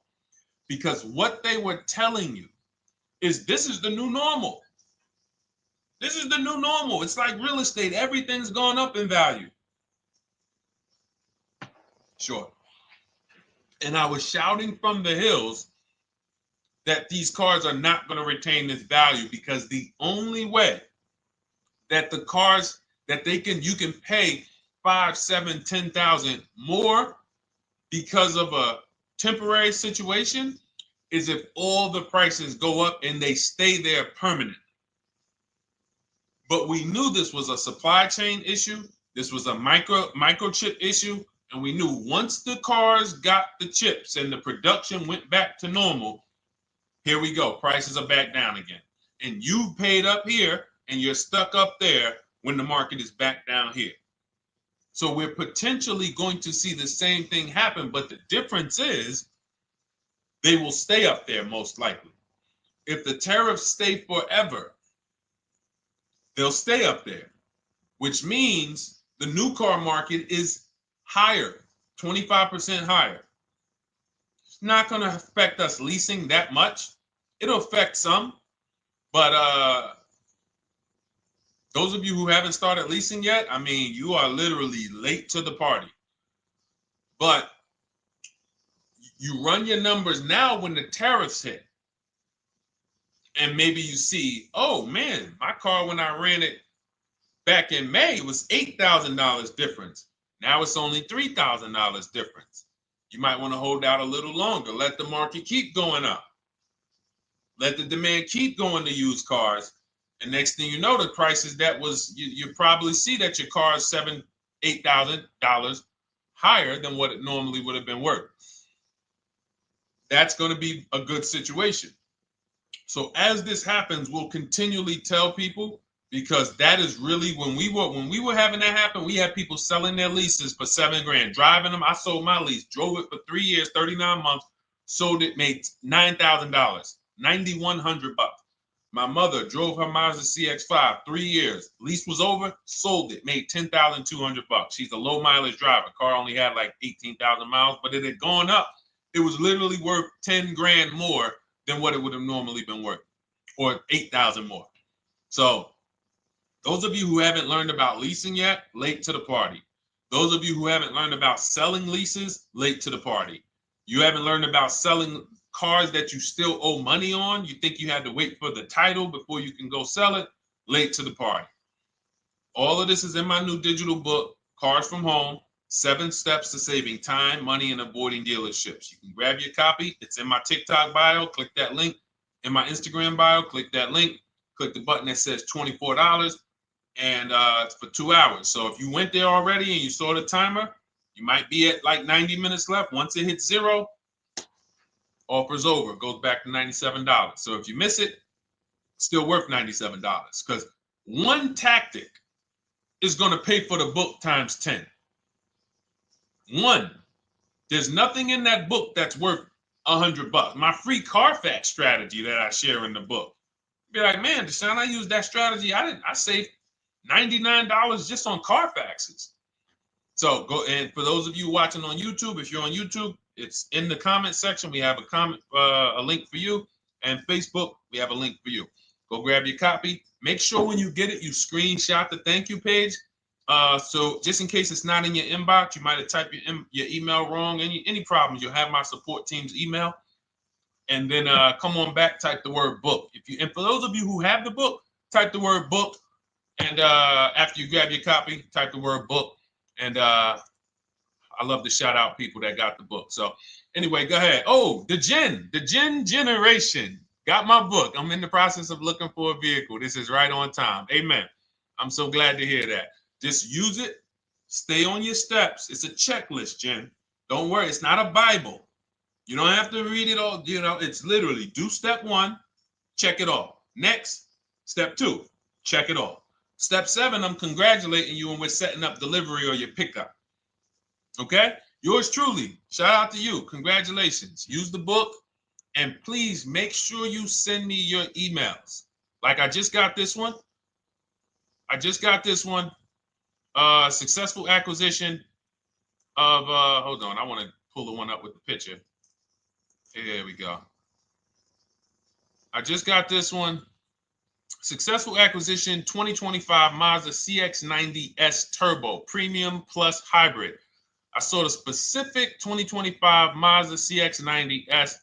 Because what they were telling you is this is the new normal. This is the new normal. It's like real estate. Everything's gone up in value. Sure. And I was shouting from the hills that these cars are not going to retain this value, because the only way that the cars that you can pay 5, 7, 10,000 more because of a temporary situation is if all the prices go up and they stay there permanently. But we knew this was a supply chain issue. This was a microchip issue. And we knew once the cars got the chips and the production went back to normal, here we go. Prices are back down again. And you paid up here and you're stuck up there when the market is back down here. So we're potentially going to see the same thing happen, but the difference is they will stay up there most likely. If the tariffs stay forever, they'll stay up there. which means the new car market is higher, 25% higher. It's not going to affect us leasing that much. It'll affect some, but those of you who haven't started leasing yet, I mean, you are literally late to the party. But you run your numbers now when the tariffs hit. And maybe you see, oh man, my car when I ran it back in May was $8,000 difference. Now it's only $3,000 difference. You might want to hold out a little longer. Let the market keep going up. Let the demand keep going to used cars. And next thing you know, the prices that was, you probably see that your car is $7,000, $8,000 higher than what it normally would have been worth. That's going to be a good situation. So as this happens, we'll continually tell people, because that is really when we were having that happen, we had people selling their leases for $7,000, driving them. I sold my lease, drove it for 3 years, 39 months, sold it, made $9,000, $9,100. My mother drove her Mazda CX-5, 3 years, lease was over, sold it, made $10,200. She's a low mileage driver. Car only had like 18,000 miles, but it had gone up. It was literally worth $10,000 more than what it would have normally been worth, or 8,000 more. So those of you who haven't learned about leasing yet, late to the party. Those of you who haven't learned about selling leases, late to the party. You haven't learned about selling cars that you still owe money on. You think you had to wait for the title before you can go sell it, late to the party. All of this is in my new digital book, Cars from Home, 7 Steps to Saving Time, Money, and Avoiding Dealerships. You can grab your copy. It's in my TikTok bio. Click that link. In my Instagram bio, click that link. Click the button that says $24, and it's for 2 hours. So if you went there already and you saw the timer, you might be at like 90 minutes left. Once it hits 0, offer's over. It goes back to $97. So if you miss it, it's still worth $97, because one tactic is going to pay for the book times 10. One, there's nothing in that book that's worth $100. My free Carfax strategy that I share in the book. Be like, man, Deshone, I used that strategy. I saved $99 just on Carfaxes. So go, and for those of you watching on YouTube, if you're on YouTube, it's in the comment section. We have a link for you, and Facebook, we have a link for you. Go grab your copy. Make sure when you get it, you screenshot the thank you page. So just in case it's not in your inbox, you might have typed your email wrong. Any problems, you'll have my support team's email. And then come on back, type the word book. And for those of you who have the book, type the word book. And after you grab your copy, type the word book. And I love to shout out people that got the book. So anyway, go ahead. Oh, the Gen Generation got my book. I'm in the process of looking for a vehicle. This is right on time. Amen. I'm so glad to hear that. Just use it. Stay on your steps. It's a checklist, Jen. Don't worry. It's not a Bible. You don't have to read it all. You know, it's literally do step 1, check it off. Next, step 2, check it off. Step 7, I'm congratulating you and we're setting up delivery or your pickup. Okay? Yours truly. Shout out to you. Congratulations. Use the book, and please make sure you send me your emails. Like I just got this one. Successful acquisition of, hold on. I want to pull the one up with the picture. There we go. I just got this one. Successful acquisition 2025 Mazda CX-90S Turbo Premium Plus Hybrid. I saw the specific 2025 Mazda CX-90S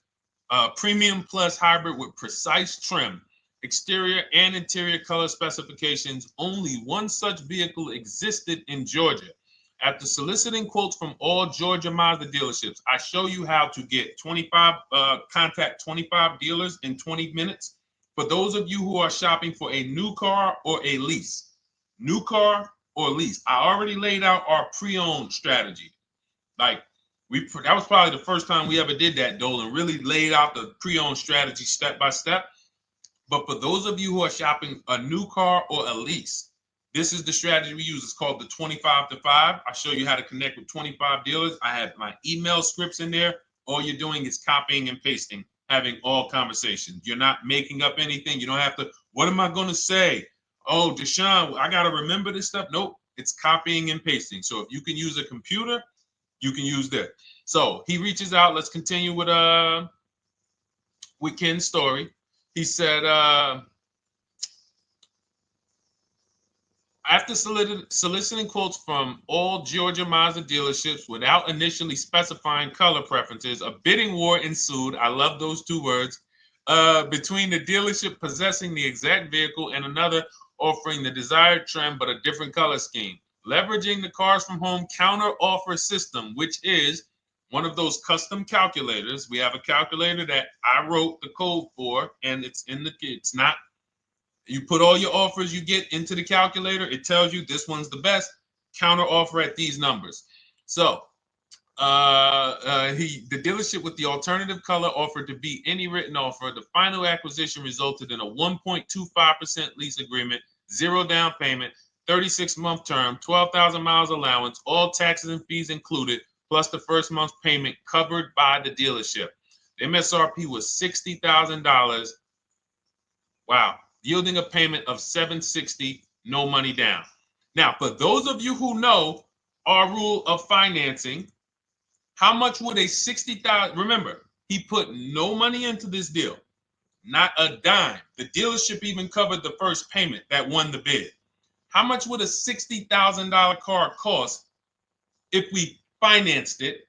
Premium Plus Hybrid with precise trim, exterior and interior color specifications. Only one such vehicle existed in Georgia. After soliciting quotes from all Georgia Mazda dealerships, I show you how to get contact 25 dealers in 20 minutes. For those of you who are shopping for a new car or a lease, new car or lease, I already laid out our pre-owned strategy. Like that was probably the first time we ever did that, Dolan, really laid out the pre-owned strategy step by step. But for those of you who are shopping a new car or a lease, this is the strategy we use. It's called the 25 to 5. I show you how to connect with 25 dealers. I have my email scripts in there. All you're doing is copying and pasting, having all conversations. You're not making up anything. You don't have to, what am I going to say? Oh, Deshone, I got to remember this stuff. Nope, it's copying and pasting. So if you can use a computer, you can use that. So he reaches out. Let's continue with Ken's story. He said, after soliciting quotes from all Georgia Mazda dealerships without initially specifying color preferences, a bidding war ensued. I love those two words. Between the dealership possessing the exact vehicle and another offering the desired trim but a different color scheme. Leveraging the Cars from Home counter offer system, which is one of those custom calculators. We have a calculator that I wrote the code for, and it's not. You put all your offers you get into the calculator. It tells you this one's the best. Counter offer at these numbers. So the dealership with the alternative color offered to beat any written offer. The final acquisition resulted in a 1.25% lease agreement, 0 down payment, 36-month term, 12,000 miles allowance, all taxes and fees included, plus the first month's payment covered by the dealership. The MSRP was $60,000. Wow. Yielding a payment of $760, no money down. Now, for those of you who know our rule of financing, how much would a $60,000? Remember, he put no money into this deal, not a dime. The dealership even covered the first payment that won the bid. How much would a $60,000 car cost if we financed it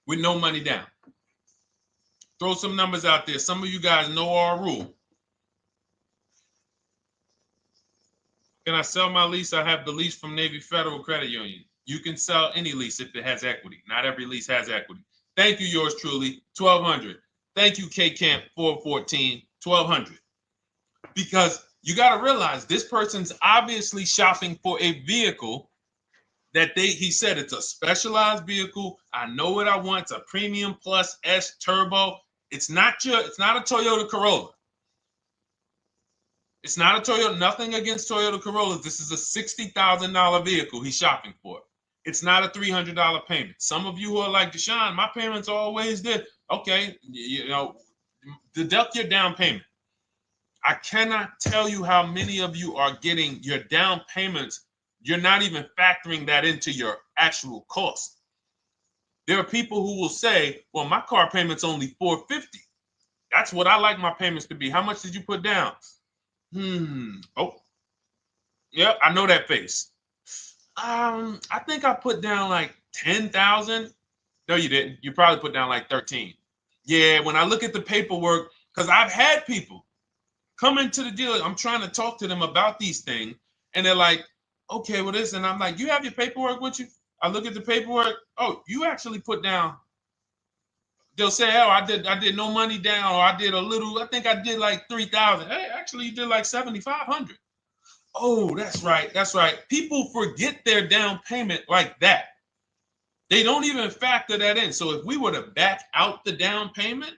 with no money down? Throw some numbers out there. Some of you guys know our rule. Can I sell my lease? I have the lease from Navy Federal Credit Union. You can sell any lease if it has equity. Not every lease has equity. Thank you, yours truly, 1200. Thank you, K Camp 414, 1200. Because you got to realize this person's obviously shopping for a vehicle that he said it's a specialized vehicle. I know what I want. It's a premium plus S turbo. It's not a Toyota Corolla. It's not a Toyota, nothing against Toyota Corollas. This is a $60,000 vehicle he's shopping for. It's not a $300 payment. Some of you who are like, Deshone, my payments are always there. Okay, deduct your down payment. I cannot tell you how many of you are getting your down payments. You're not even factoring that into your actual cost. There are people who will say, well, my car payment's only $450. That's what I like my payments to be. How much did you put down? Oh, yep, I know that face. I think I put down like 10,000. No, you didn't. You probably put down like 13. Yeah, when I look at the paperwork, because I've had people come into the dealer. I'm trying to talk to them about these things, and they're like, okay, well, this, and I'm like, you have your paperwork with you? I look at the paperwork. Oh, you actually put down. They'll say, oh, I did no money down, or I did a little, I think I did like 3,000. Hey, actually you did like 7,500. Oh, that's right. People forget their down payment like that. They don't even factor that in. So if we were to back out the down payment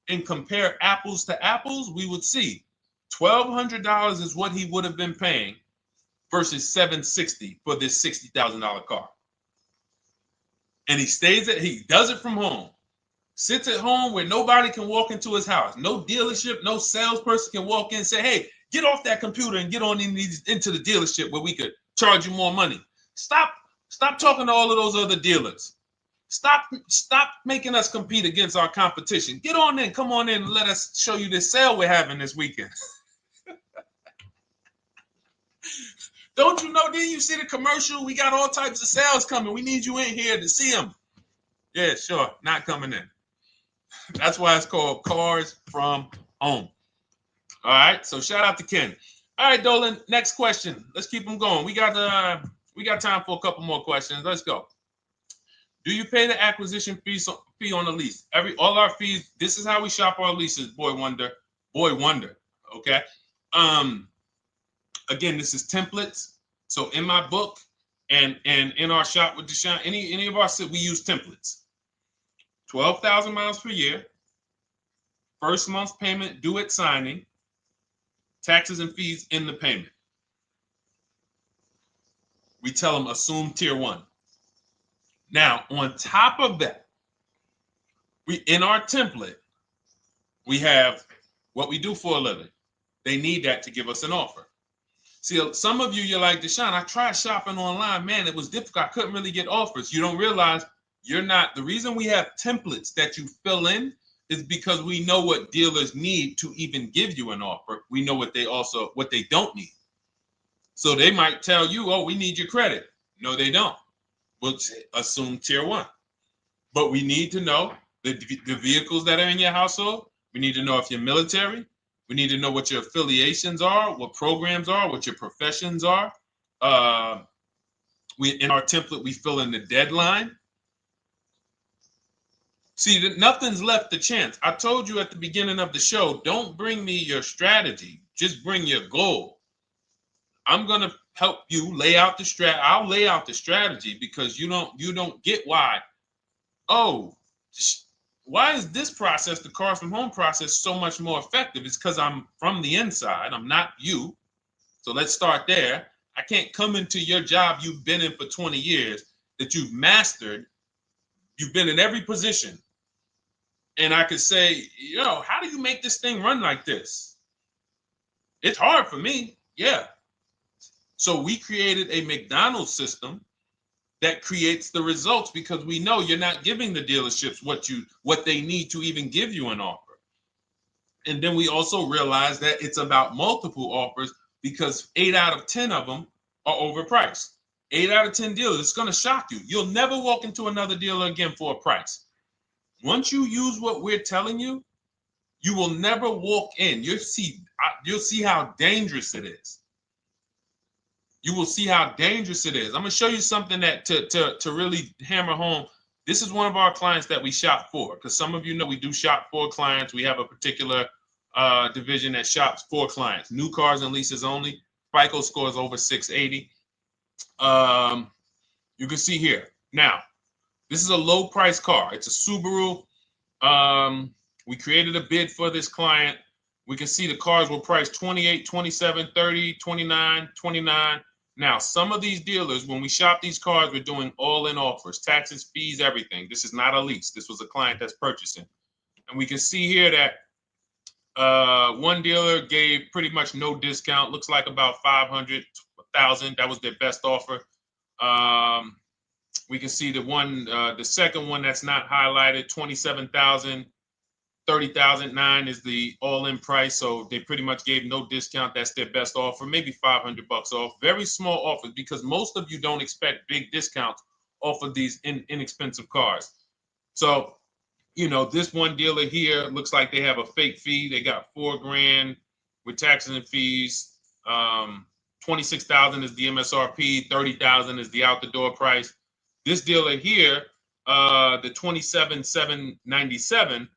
and compare apples to apples, we would see $1,200 is what he would have been paying versus $760 for this $60,000 car. And he does it from home. Sits at home where nobody can walk into his house. No dealership, no salesperson can walk in and say, hey, get off that computer and get on into the dealership where we could charge you more money. Stop talking to all of those other dealers. Stop making us compete against our competition. Get on in, come on in and let us show you this sale we're having this weekend. Don't you know, didn't you see the commercial? We got all types of sales coming. We need you in here to see them. Yeah, sure, not coming in. That's why it's called Cars from Home. All right, so shout out to Ken. All right, Dolan, next question. Let's keep them going. We got time for a couple more questions. Let's go. Do you pay the acquisition fee on the lease? All our fees. This is how we shop our leases. Boy wonder. Okay. Again, this is templates. So in my book and in our shop with Deshone, any of our we use templates. 12,000 miles per year. First month's payment due at signing. Taxes and fees in the payment. We tell them assume tier 1. Now, on top of that, in our template, we have what we do for a living. They need that to give us an offer. See, some of you, you're like, Deshone, I tried shopping online. Man, it was difficult. I couldn't really get offers. You don't realize you're not. The reason we have templates that you fill in is because we know what dealers need to even give you an offer. We know what they don't need. So they might tell you, oh, we need your credit. No, they don't. We'll assume tier 1. But we need to know the vehicles that are in your household. We need to know if you're military. We need to know what your affiliations are, what programs are, what your professions are. In our template, we fill in the deadline. See, nothing's left to chance. I told you at the beginning of the show, don't bring me your strategy. Just bring your goal. I'm going to help you lay out the I'll lay out the strategy because you don't get why. Oh, why is this process, the Cars from Home process, so much more effective? It's because I'm from the inside. I'm not you. So let's start there. I can't come into your job you've been in for 20 years, that you've mastered. You've been in every position. And I could say, how do you make this thing run like this? It's hard for me. Yeah. So we created a McDonald's system that creates the results because we know you're not giving the dealerships what they need to even give you an offer. And then we also realize that it's about multiple offers because 8 out of 10 of them are overpriced. 8 out of 10 dealers, it's going to shock you. You'll never walk into another dealer again for a price. Once you use what we're telling you, you will never walk in. You'll see how dangerous it is. You will see how dangerous it is. I'm going to show you something that to really hammer home. This is one of our clients that we shop for, because some of you know we do shop for clients. We have a particular division that shops for clients. New cars and leases only. FICO score is over 680. You can see here. Now, this is a low price car. It's a Subaru. We created a bid for this client. We can see the cars were priced 28, 27, 30, 29, 29. Now, some of these dealers, when we shop these cars, we're doing all-in offers, taxes, fees, everything. This is not a lease. This was a client that's purchasing. And we can see here that one dealer gave pretty much no discount. Looks like about 500, 1,000. That was their best offer. We can see the second one that's not highlighted, 27,000. 30,009 is the all-in price, so they pretty much gave no discount. That's their best offer, maybe $500 off. Very small offers because most of you don't expect big discounts off of these inexpensive cars. So, this one dealer here looks like they have a fake fee. They got $4,000 with taxes and fees. 26,000 is the MSRP. 30,000 is the out the door price. This dealer here, the 27,797.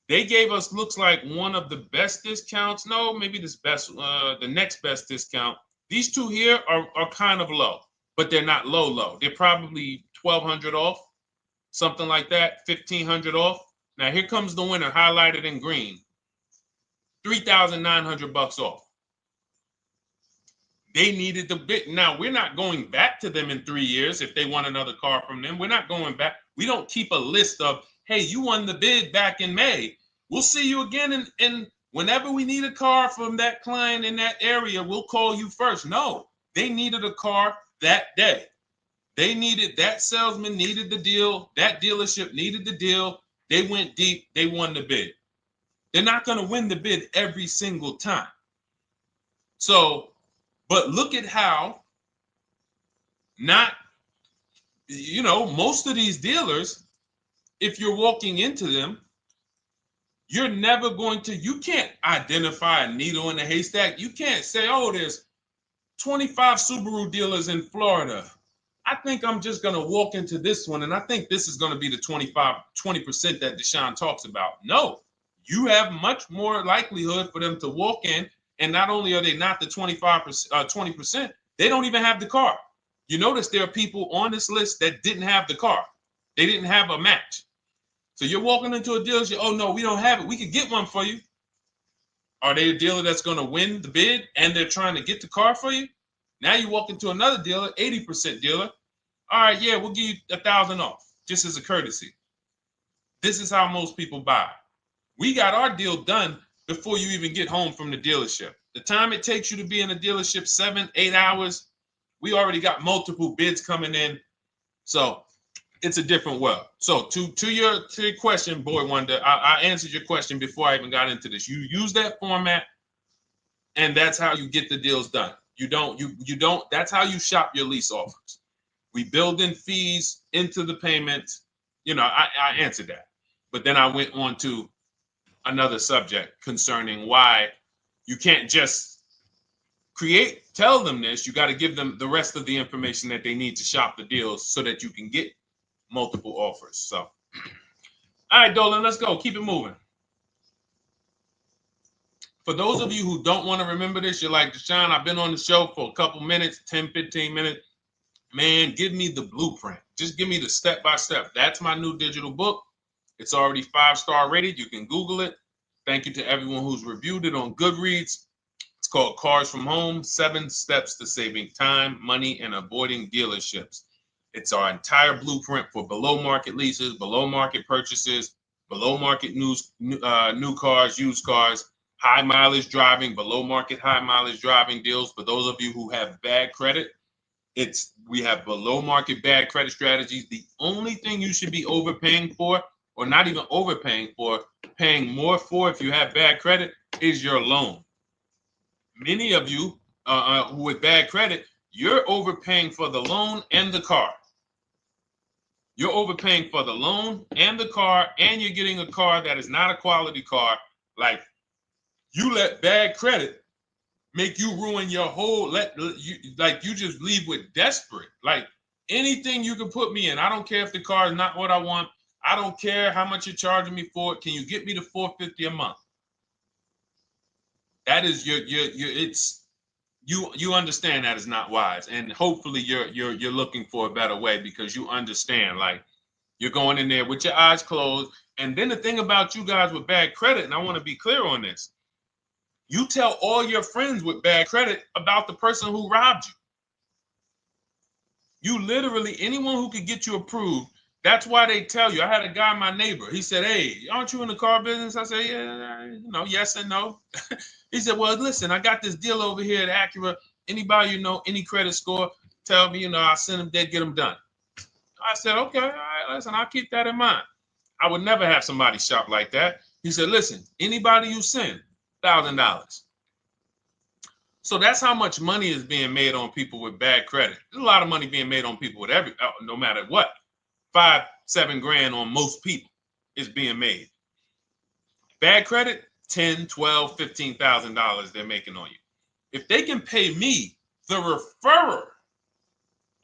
They gave us, looks like, one of the best discounts. No, maybe the next best discount. These two here are kind of low, but they're not low. They're probably 1,200 off, something like that, 1,500 off. Now here comes the winner, highlighted in green, 3,900 off. They needed the bid. Now we're not going back to them in 3 years if they want another car from them. We're not going back. We don't keep a list of, hey, you won the bid back in May. We'll see you again. And whenever we need a car from that client in that area, we'll call you first. No, they needed a car that day. That salesman needed the deal. That dealership needed the deal. They went deep. They won the bid. They're not going to win the bid every single time. So, but look at how most of these dealers, if you're walking into them, you can't identify a needle in a haystack. You can't say, oh, there's 25 Subaru dealers in Florida. I think I'm just going to walk into this one, and I think this is going to be the 20% that Deshone talks about. No, you have much more likelihood for them to walk in, and not only are they not the 20%, they don't even have the car. You notice there are people on this list that didn't have the car. They didn't have a match. So you're walking into a dealership, oh, no, we don't have it. We could get one for you. Are they a dealer that's going to win the bid and they're trying to get the car for you? Now you walk into another dealer, 80% dealer. All right, yeah, we'll give you 1,000 off, just as a courtesy. This is how most people buy. We got our deal done before you even get home from the dealership. The time it takes you to be in a dealership, 7-8 hours, we already got multiple bids coming in. So it's a different world. So to your question, Boy Wonder, I answered your question before I even got into this. You use that format, and that's how you get the deals done. You don't, that's how you shop your lease offers. We build in fees into the payments. You know, I answered that. But then I went on to another subject concerning why you can't just tell them this. You got to give them the rest of the information that they need to shop the deals so that you can get multiple offers. So, all right, Dolan, let's go. Keep it moving. For those of you who don't want to remember this, you're like, Deshone, I've been on the show for a couple minutes, 10, 15 minutes. Man, give me the blueprint. Just give me the step-by-step. That's my new digital book. It's already 5-star rated. You can Google it. Thank you to everyone who's reviewed it on Goodreads. It's called Cars from Home, 7 Steps to Saving Time, Money, and Avoiding Dealerships. It's our entire blueprint for below market leases, below market purchases, below market new cars, used cars, high mileage driving, below market high mileage driving deals. For those of you who have bad credit, we have below market bad credit strategies. The only thing you should be overpaying for, or not even overpaying for, paying more for if you have bad credit, is your loan. Many of you with bad credit, you're overpaying for the loan and the car. You're overpaying for the loan and the car, and you're getting a car that is not a quality car. Like, you let bad credit make you ruin your whole, you just leave with desperate. Like, anything you can put me in. I don't care if the car is not what I want. I don't care how much you're charging me for it. Can you get me to $450 a month? That is you understand that is not wise. And hopefully you're looking for a better way, because you understand, like, you're going in there with your eyes closed. And then the thing about you guys with bad credit, and I want to be clear on this, you tell all your friends with bad credit about the person who robbed you. You literally, anyone who could get you approved, that's why they tell you. I had a guy, my neighbor, he said, hey, aren't you in the car business? I said, yeah, yes and no. He said, well, listen, I got this deal over here at Acura. Anybody you know, any credit score, tell me, I'll send them there, get them done. I said, okay, all right, listen, I'll keep that in mind. I would never have somebody shop like that. He said, listen, anybody you send, $1,000. So that's how much money is being made on people with bad credit. There's a lot of money being made on people with no matter what. 5-7 grand on most people is being made. Bad credit, $10,000, $12,000, $15,000 they're making on you. If they can pay me, the referrer,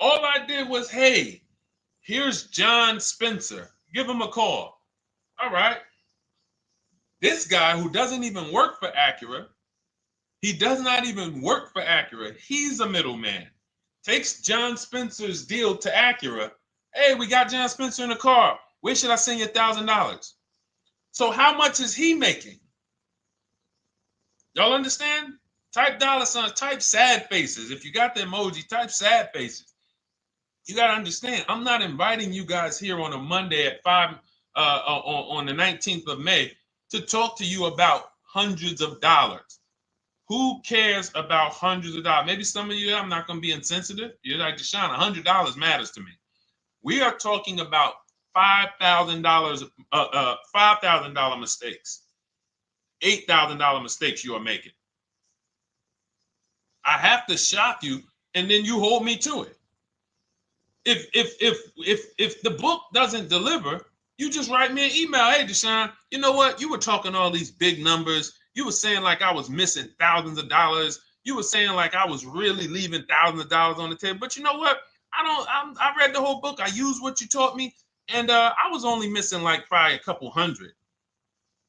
all I did was, hey, here's John Spencer. Give him a call. All right. This guy who doesn't even work for Acura, he does not even work for Acura. He's a middleman. Takes John Spencer's deal to Acura. Hey, we got John Spencer in the car. Where should I send you $1,000? So how much is he making? Y'all understand? Type dollar signs, type sad faces. If you got the emoji, type sad faces. You got to understand, I'm not inviting you guys here on a Monday at 5 on the 19th of May to talk to you about hundreds of dollars. Who cares about hundreds of dollars? Maybe some of you, I'm not going to be insensitive. You're like, Deshone, $100 matters to me. We are talking about $5,000 mistakes, $8,000 mistakes you are making. I have to shock you, and then you hold me to it. If the book doesn't deliver, you just write me an email. Hey, Deshone, you know what? You were talking all these big numbers. You were saying like I was missing thousands of dollars. You were saying like I was really leaving thousands of dollars on the table. But you know what? I read the whole book. I used what you taught me. And I was only missing like probably a couple hundred.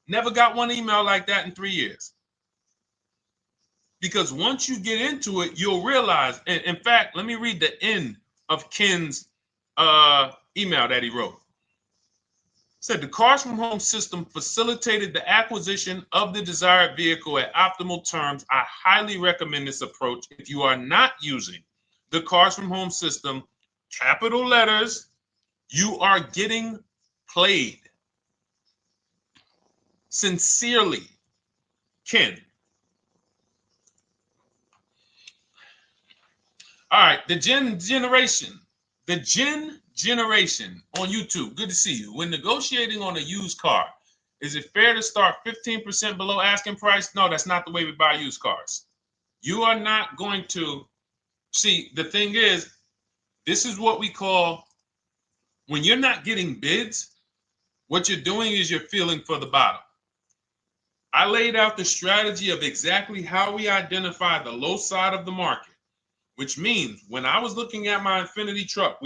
Never got one email like that in 3 years. Because once you get into it, you'll realize. And in fact, let me read the end of Ken's email that he wrote. Said the Cars from Home system facilitated the acquisition of the desired vehicle at optimal terms. I highly recommend this approach. If you are not using the Cars from Home system, capital letters, you are getting played. Sincerely, Ken. All right, the Gen Generation on YouTube. Good to see you. When negotiating on a used car, is it fair to start 15% below asking price? No, that's not the way we buy used cars. You are not going to see. The thing is, this is what we call, when you're not getting bids, what you're doing is you're feeling for the bottom. I laid out the strategy of exactly how we identify the low side of the market, which means when I was looking at my Infinity truck,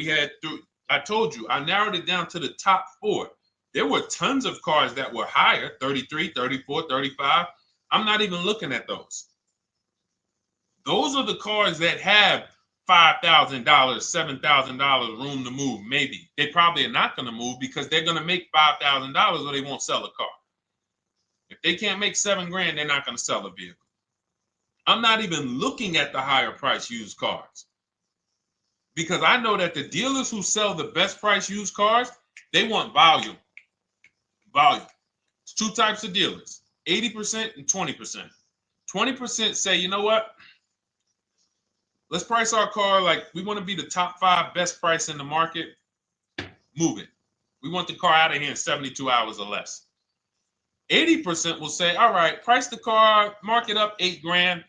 I told you, I narrowed it down to the top 4. There were tons of cars that were higher, 33, 34, 35. I'm not even looking at those. Those are the cars that have $5,000, $7,000 room to move. Maybe they probably are not going to move because they're going to make $5,000 or they won't sell a car. If they can't make $7,000, they're not going to sell a vehicle. I'm not even looking at the higher price used cars because I know that the dealers who sell the best price used cars, they want volume. Volume. It's 2 types of dealers, 80% and 20%. 20% say, you know what? Let's price our car like we want to be the top 5 best price in the market. Move it. We want the car out of here in 72 hours or less. 80% will say, all right, price the car, mark it up $8,000.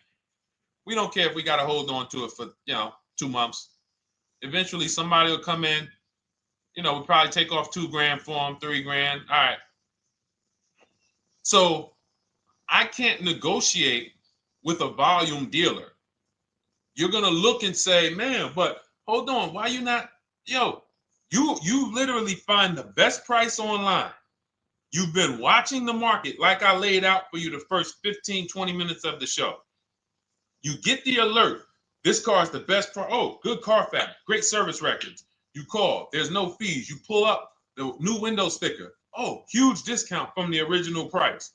We don't care if we got to hold on to it for 2 months. Eventually, somebody will come in. We'll probably take off $2,000 for them, $3,000. All right. So I can't negotiate with a volume dealer. You're gonna look and say, man, but hold on, why you not? You literally find the best price online. You've been watching the market like I laid out for you the first 15, 20 minutes of the show. You get the alert. This car is the best price. Oh, good Carfax, great service records. You call, there's no fees. You pull up the new window sticker. Oh, huge discount from the original price.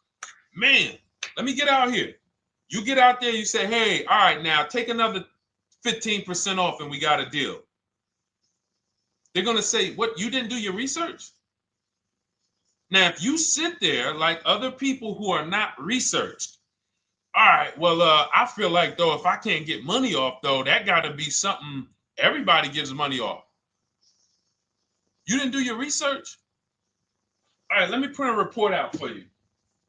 Man, let me get out here. You get out there, you say, hey, all right, now take another 15% off and we got a deal. They're going to say, what, you didn't do your research? Now, if you sit there like other people who are not researched, all right, well, I feel like, though, if I can't get money off, though, that got to be something everybody gives money off. You didn't do your research? All right, let me print a report out for you.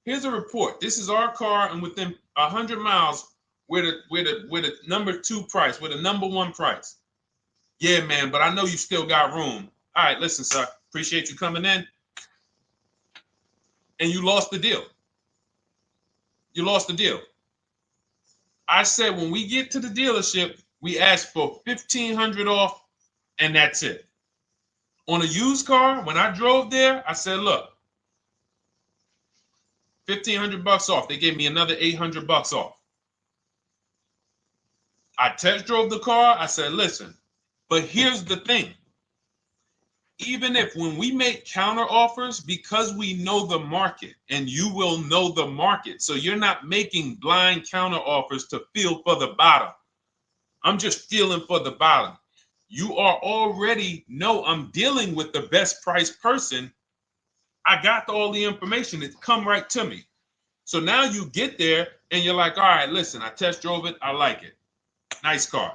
Here's a report. This is our car, and within 100 miles, we're the number 2 price, we're the number 1 price. Yeah, man, but I know you still got room. All right, listen, sir, appreciate you coming in. And you lost the deal. You lost the deal. I said when we get to the dealership, we ask for $1,500 off, and that's it. On a used car, when I drove there, I said, look, $1,500 off. They gave me another $800 off. I test drove the car. I said, listen, but here's the thing. Even if when we make counter offers, because we know the market, and you will know the market, so you're not making blind counter offers to feel for the bottom. I'm just feeling for the bottom. You are already know I'm dealing with the best price person. I got all the information. It's come right to me. So now you get there and you're like, all right, listen, I test drove it. I like it. Nice car.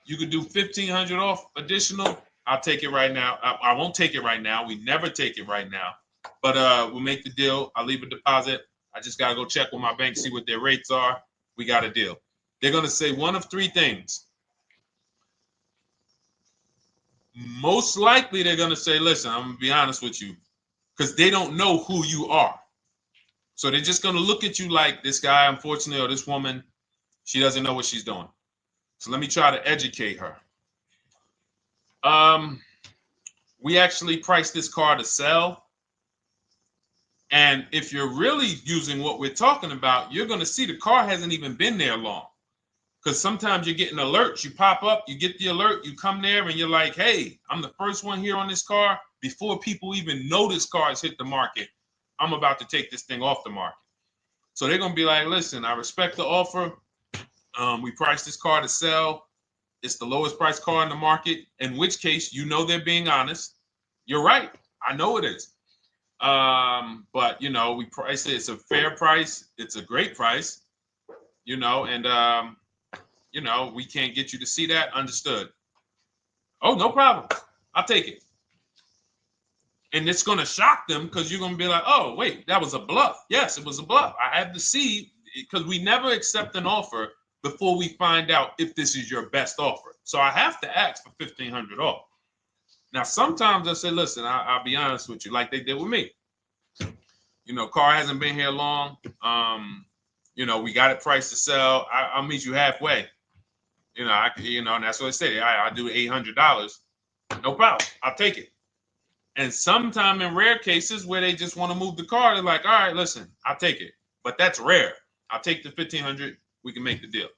You could do $1,500 off additional. I'll take it right now. I won't take it right now. We never take it right now. But we'll make the deal. I'll leave a deposit. I just got to go check with my bank, see what their rates are. We got a deal. They're going to say one of 3 things. Most likely they're going to say, listen, I'm going to be honest with you, because they don't know who you are. So they're just going to look at you like this guy, unfortunately, or this woman, she doesn't know what she's doing. So let me try to educate her. We actually priced this car to sell. And if you're really using what we're talking about, you're going to see the car hasn't even been there long. Because sometimes you're getting alerts. You pop up, you get the alert, you come there, and you're like, hey, I'm the first one here on this car. Before people even know this car has hit the market, I'm about to take this thing off the market. So they're going to be like, listen, I respect the offer. We priced this car to sell. It's the lowest price car in the market, in which case, they're being honest. You're right. I know it is. But, we price it. It's a fair price. It's a great price, and, you know, we can't get you to see that. Understood. Oh, no problem. I'll take it. And it's going to shock them because you're going to be like, oh, wait, that was a bluff. Yes, it was a bluff. I had to see, because we never accept an offer before we find out if this is your best offer. So I have to ask for $1,500 off. Now, sometimes I say, listen, I'll be honest with you, like they did with me. You know, car hasn't been here long. You know, we got it priced to sell. I'll meet you halfway. You know, and that's what I say. I'll do $800. No problem. I'll take it. And sometime in rare cases where they just want to move the car, they're like, all right, listen, I'll take it. But that's rare. I'll take the $1,500. We can make the deal.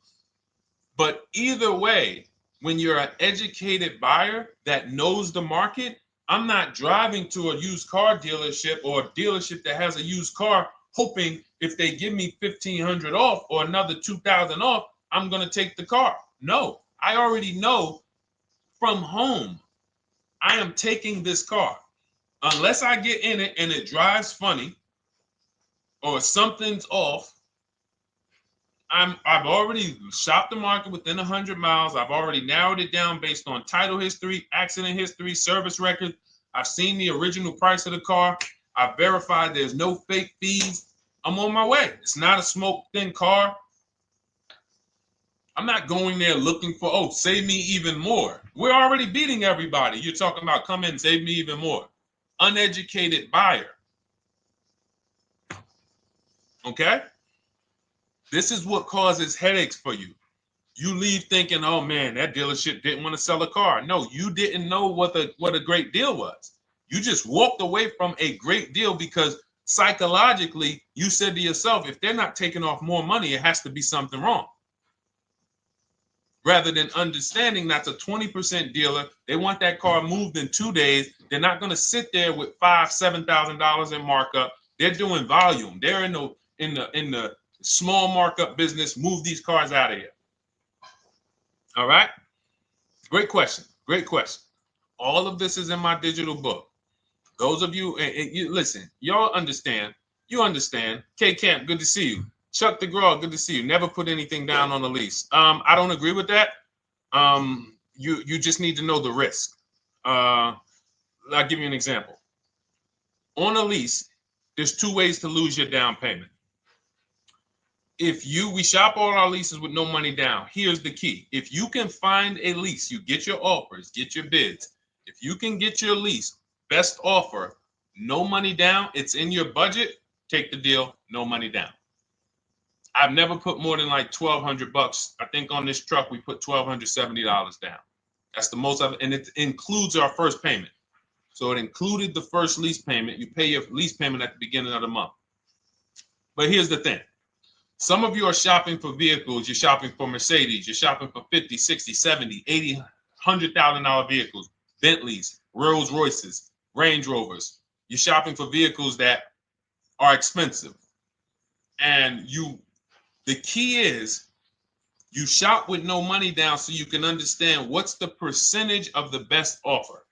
But either way, when you're an educated buyer that knows the market, I'm not driving to a used car dealership or a dealership that has a used car hoping if they give me $1,500 off or another $2,000 off, I'm going to take the car. No, I already know from home I am taking this car. Unless I get in it and it drives funny or something's off, I've already shopped the market within 100 miles. I've already narrowed it down based on title history, accident history, service record. I've seen the original price of the car. I've verified there's no fake fees. I'm on my way. It's not a smoke thin car. I'm not going there looking for, oh, save me even more. We're already beating everybody. You're talking about come in, save me even more. Uneducated buyer. Okay? This is what causes headaches for you. You leave thinking, oh man, that dealership didn't want to sell a car. No, you didn't know what a great deal was. You just walked away from a great deal because psychologically you said to yourself, if they're not taking off more money, it has to be something wrong. Rather than understanding that's a 20% dealer, they want that car moved in 2 days. They're not going to sit there with $5,000, $7,000 in markup. They're doing volume. They're in the small markup business. Move these cars out of here. All right. Great question. Great question. All of this is in my digital book. Those of you, and you listen, y'all understand. You understand. K Camp, good to see you. Chuck DeGraw, good to see you. Never put anything down on the lease. I don't agree with that. You just need to know the risk. I'll give you an example. On a lease, there's 2 ways to lose your down payment. We shop all our leases with no money down. Here's the key. If you can find a lease, you get your offers, get your bids. If you can get your lease, best offer, no money down, it's in your budget, take the deal, no money down. I've never put more than like $1,200. I think on this truck, we put $1,270 down. That's the most of it. And it includes our first payment. So it included the first lease payment. You pay your lease payment at the beginning of the month. But here's the thing. Some of you are shopping for vehicles. You're shopping for Mercedes. You're shopping for 50, 60, 70, 80, $100,000 vehicles, Bentleys, Rolls Royces, Range Rovers. You're shopping for vehicles that are expensive. And the key is you shop with no money down so you can understand what's the percentage of the best offer.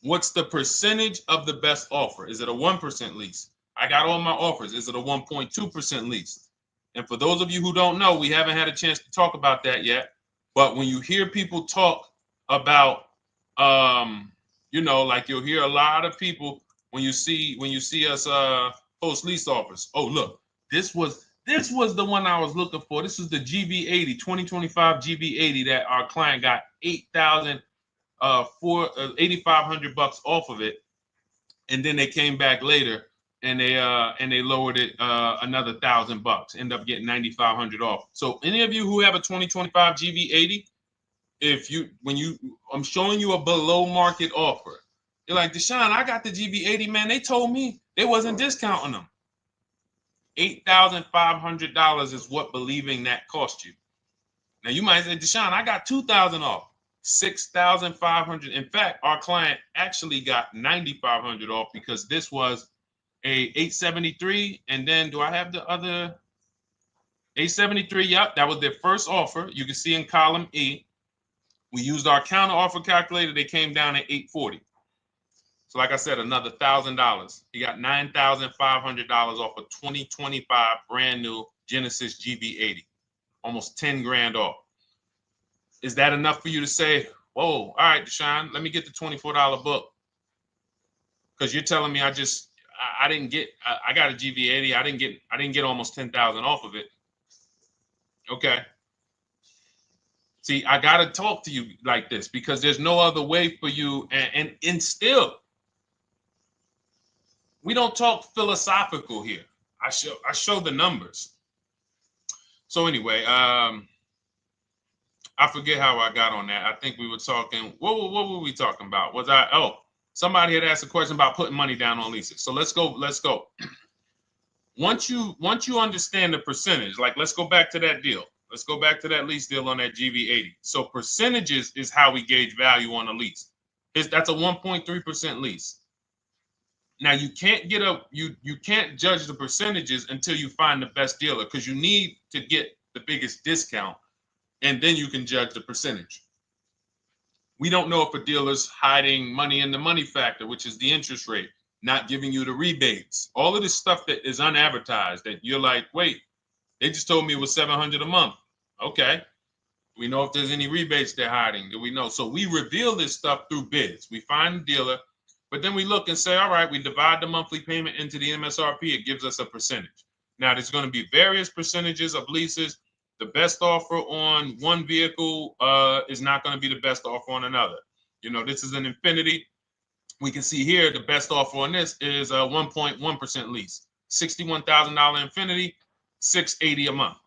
What's the percentage of the best offer? Is it a 1% lease? I got all my offers. Is it a 1.2% lease? And for those of you who don't know, we haven't had a chance to talk about that yet. But when you hear people talk about, like you'll hear a lot of people when you see us post lease offers. Oh, look, this was the one I was looking for. This is the GV80, 2025 GV80 that our client got $8,500 off of it, and then they came back later and they lowered it another $1,000. End up getting $9,500 off. So any of you who have a 2025 GV80, I'm showing you a below market offer. You're like, Deshone, I got the GV80, man. They told me they wasn't discounting them. $8,500 is what believing that cost you. Now you might say, Deshone, I got $2,000 off. $6,500. In fact, our client actually got $9,500 off because this was a 873. And then do I have the other 873? Yep, that was their first offer. You can see in column E. We used our counter offer calculator. They came down at 840. So like I said, another $1,000. He got $9,500 off a 2025 brand new Genesis GV80. almost 10 grand off. Is that enough for you to say, whoa, all right, Deshone, let me get the $24 book? Because you're telling me I didn't get, I got a GV80. I didn't get almost 10,000 off of it. Okay. See, I got to talk to you like this because there's no other way for you. And still, we don't talk philosophical here. I show the numbers. So anyway, I forget how I got on that. I think we were talking, what were we talking about? Somebody had asked a question about putting money down on leases. So let's go. Once you understand the percentage, like let's go back to that deal. Let's go back to that lease deal on that GV80. So percentages is how we gauge value on a lease. That's a 1.3% lease. Now you can't you can't judge the percentages until you find the best dealer, because you need to get the biggest discount, and then you can judge the percentage. We don't know if a dealer's hiding money in the money factor, which is the interest rate, not giving you the rebates, all of this stuff that is unadvertised that you're like, wait, they just told me it was $700 a month. Okay. We know if there's any rebates they're hiding. Do we know? So we reveal this stuff through bids. We find the dealer, but then we look and say, all right, we divide the monthly payment into the MSRP. It gives us a percentage. Now, there's going to be various percentages of leases. The best offer on one vehicle is not going to be the best offer on another. You know, this is an Infinity. We can see here the best offer on this is a 1.1% lease. $61,000 Infinity, $680 a month.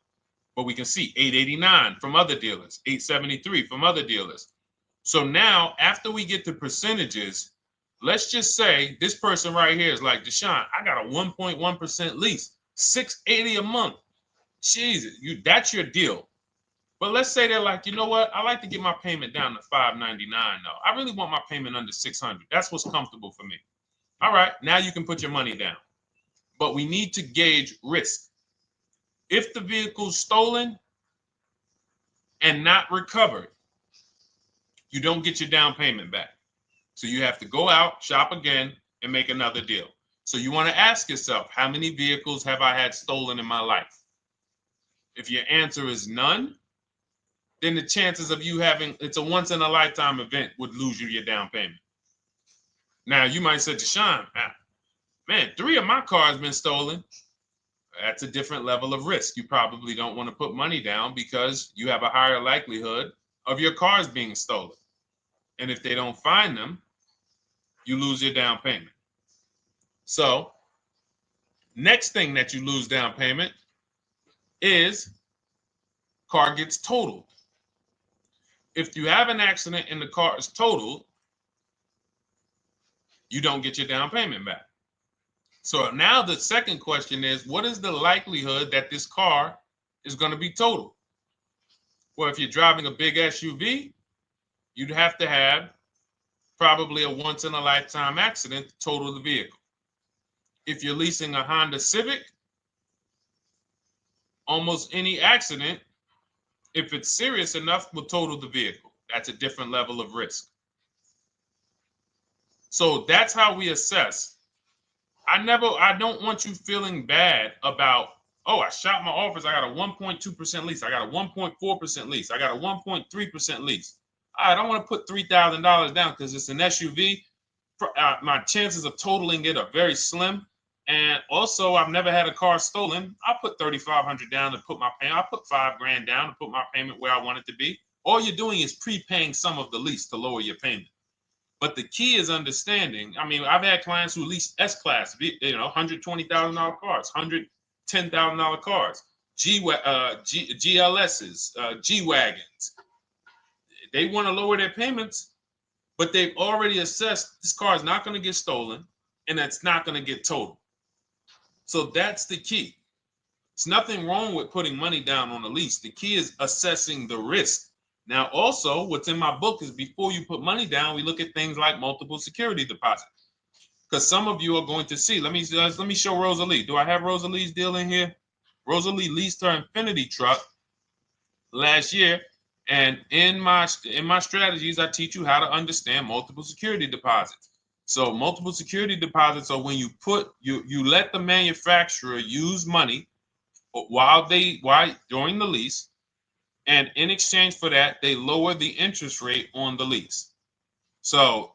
But we can see $889 from other dealers, $873 from other dealers. So now, after we get the percentages, let's just say this person right here is like, Deshone, I got a 1.1% lease, $680 a month. Jesus, that's your deal. But let's say they're like, you know what? I like to get my payment down to $599 though. I really want my payment under $600. That's what's comfortable for me. All right, now you can put your money down. But we need to gauge risk. If the vehicle's stolen and not recovered, you don't get your down payment back. So you have to go out, shop again, and make another deal. So you want to ask yourself, how many vehicles have I had stolen in my life? If your answer is none, then the chances of you having, it's a once in a lifetime event, would lose you your down payment. Now you might say, Deshone, man, 3 of my cars been stolen. That's a different level of risk. You probably don't want to put money down because you have a higher likelihood of your cars being stolen. And if they don't find them, you lose your down payment. So next thing that you lose down payment is car gets totaled. If you have an accident and the car is totaled, you don't get your down payment back. So now the second question is, what is the likelihood that this car is going to be totaled? Well, if you're driving a big SUV, you'd have to have probably a once in a lifetime accident to total the vehicle. If you're leasing a Honda Civic, almost any accident, if it's serious enough, will total the vehicle. That's a different level of risk. So that's how we assess. I don't want you feeling bad about, oh, I shot my office. I got a 1.2% lease. I got a 1.4% lease. I got a 1.3% lease. I don't want to put $3,000 down because it's an SUV. My chances of totaling it are very slim. And also, I've never had a car stolen. I put $3,500 down to put my payment. I put $5,000 down to put my payment where I want it to be. All you're doing is prepaying some of the lease to lower your payment. But the key is understanding. I mean, I've had clients who lease S-Class, $120,000 cars, $110,000 cars, GLSs, G-Wagons. They want to lower their payments, but they've already assessed this car is not going to get stolen and it's not going to get totaled. So that's the key. There's nothing wrong with putting money down on a lease. The key is assessing the risk. Now, also, what's in my book is before you put money down, we look at things like multiple security deposits. Because some of you are going to see, let me show Rosalie. Do I have Rosalie's deal in here? Rosalie leased her Infinity truck last year. And in my strategies, I teach you how to understand multiple security deposits. So multiple security deposits are when you let the manufacturer use money during the lease And in exchange for that, they lower the interest rate on the lease. So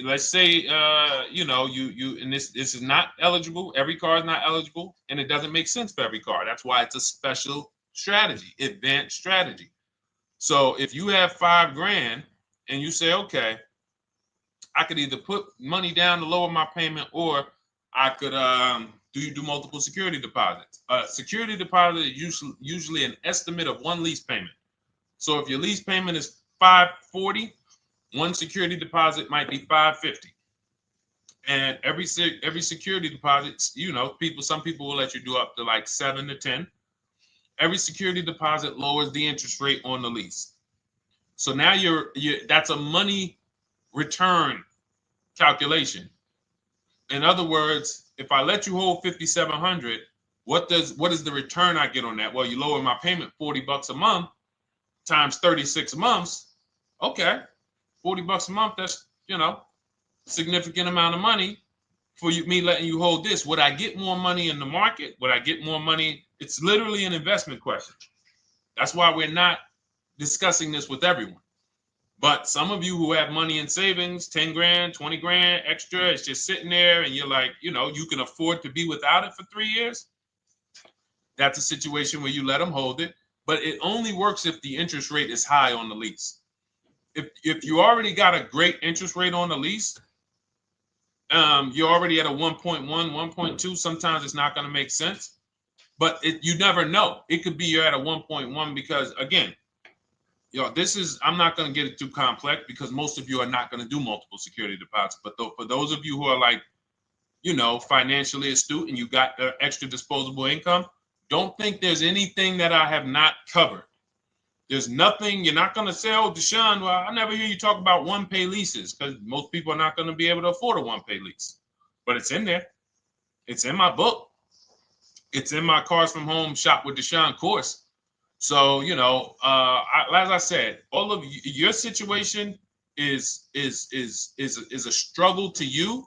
let's say, and this is not eligible. Every car is not eligible, and it doesn't make sense for every car. That's why it's a special strategy, advanced strategy. So if you have $5,000 and you say, okay, I could either put money down to lower my payment, or I could do multiple security deposits. Security deposit is usually an estimate of one lease payment. So if your lease payment is $540, one security deposit might be $550. And every security deposit, some people will let you do up to like 7 to 10. Every security deposit lowers the interest rate on the lease. So now that's a money return calculation. In other words, if I let you hold $5,700, what is the return I get on that? Well, you lower my payment $40 a month times 36 months. Okay, $40 a month. That's significant amount of money for me letting you hold this. Would I get more money in the market? Would I get more money? It's literally an investment question. That's why we're not discussing this with everyone. But some of you who have money in savings, 10 grand, 20 grand extra, it's just sitting there, and you're like, you can afford to be without it for 3 years. That's a situation where you let them hold it, but it only works if the interest rate is high on the lease. If you already got a great interest rate on the lease, you're already at a 1.1, 1.2. Sometimes it's not going to make sense, but you never know. It could be you're at a 1.1 because, again, I'm not going to get it too complex because most of you are not going to do multiple security deposits. But for those of you who are like, financially astute and you got extra disposable income, don't think there's anything that I have not covered. There's nothing. You're not going to say, oh, Deshone, well, I never hear you talk about one-pay leases, because most people are not going to be able to afford a one-pay lease. But it's in there. It's in my book. It's in my Cars from Home Shop with Deshone course. So, as I said, all of your situation is a struggle to you.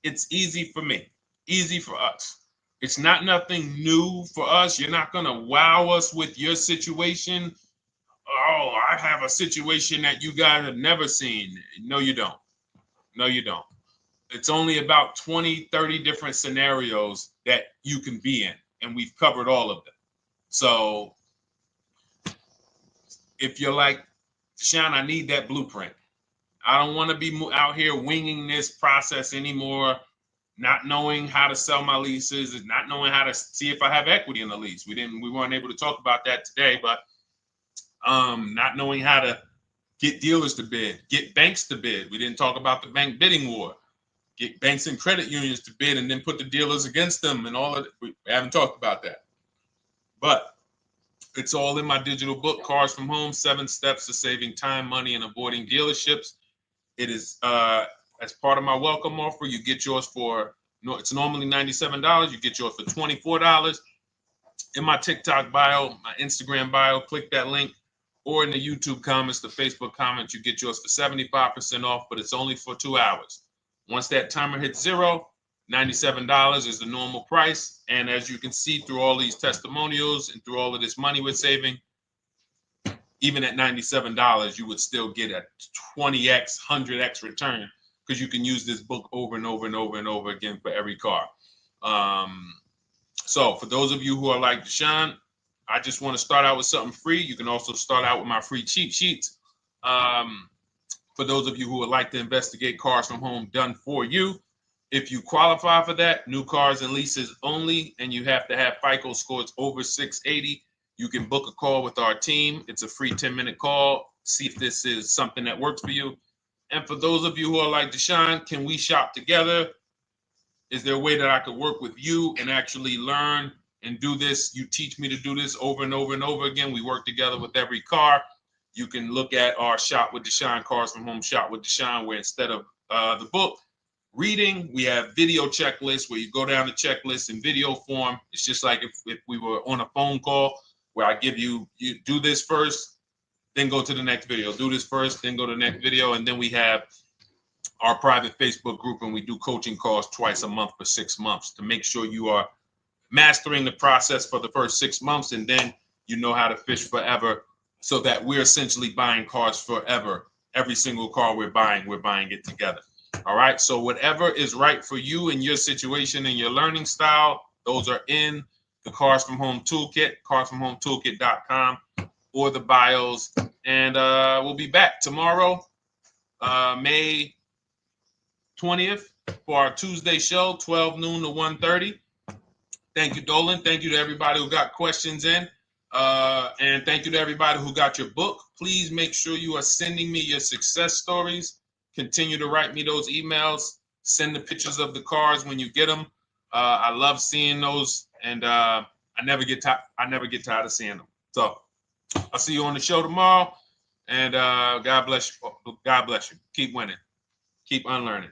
It's easy for me, easy for us. It's nothing new for us. You're not going to wow us with your situation. Oh, I have a situation that you guys have never seen. No, you don't. No, you don't. It's only about 20, 30 different scenarios that you can be in, and we've covered all of them. So if you're like, Deshone, I need that blueprint. I don't want to be out here winging this process anymore, not knowing how to sell my leases and not knowing how to see if I have equity in the lease. We weren't able to talk about that today, but not knowing how to get dealers to bid, get banks to bid. We didn't talk about the bank bidding war. Get banks and credit unions to bid and then put the dealers against them and all of it. We haven't talked about that. But it's all in my digital book, Cars from Home, 7 Steps to Saving Time, Money, and Avoiding Dealerships. It is as part of my welcome offer. You get yours it's normally $97. You get yours for $24. In my TikTok bio, my Instagram bio, click that link, or in the YouTube comments, the Facebook comments, you get yours for 75% off, but it's only for 2 hours. Once that timer hits 0, $97 is the normal price. And as you can see through all these testimonials and through all of this money we're saving, even at $97, you would still get a 20x, 100x return, because you can use this book over and over and over and over again for every car. So for those of you who are like, Deshone, I just want to start out with something free. You can also start out with my free cheat sheets. For those of you who would like to investigate Cars from Home done for you, if you qualify for that, new cars and leases only, and you have to have FICO scores over 680, you can book a call with our team. It's a free 10-minute call. See if this is something that works for you. And for those of you who are like, Deshone, can we shop together? Is there a way that I could work with you and actually learn and do this? You teach me to do this over and over and over again. We work together with every car. You can look at our Shop with Deshone, Cars from Home Shop with Deshone, where instead of the book reading, we have video checklists where you go down the checklist in video form. It's just like if we were on a phone call, where I give you do this first, then go to the next video. Do this first, then go to the next video. And then we have our private Facebook group, and we do coaching calls twice a month for 6 months to make sure you are mastering the process for the first 6 months, and then you know how to fish forever so that we're essentially buying cars forever. Every single car we're buying it together. All right. So whatever is right for you and your situation and your learning style, those are in the Cars from Home Toolkit, carsfromhometoolkit.com, or the bios. And we'll be back tomorrow, May 20th, for our Tuesday show, 12 noon to 1:30. Thank you, Dolan. Thank you to everybody who got questions in. And thank you to everybody who got your book. Please make sure you are sending me your success stories. Continue to write me those emails. Send the pictures of the cars when you get them. I love seeing those, and I never get tired of seeing them. So I'll see you on the show tomorrow. And God bless you. God bless you. Keep winning. Keep unlearning.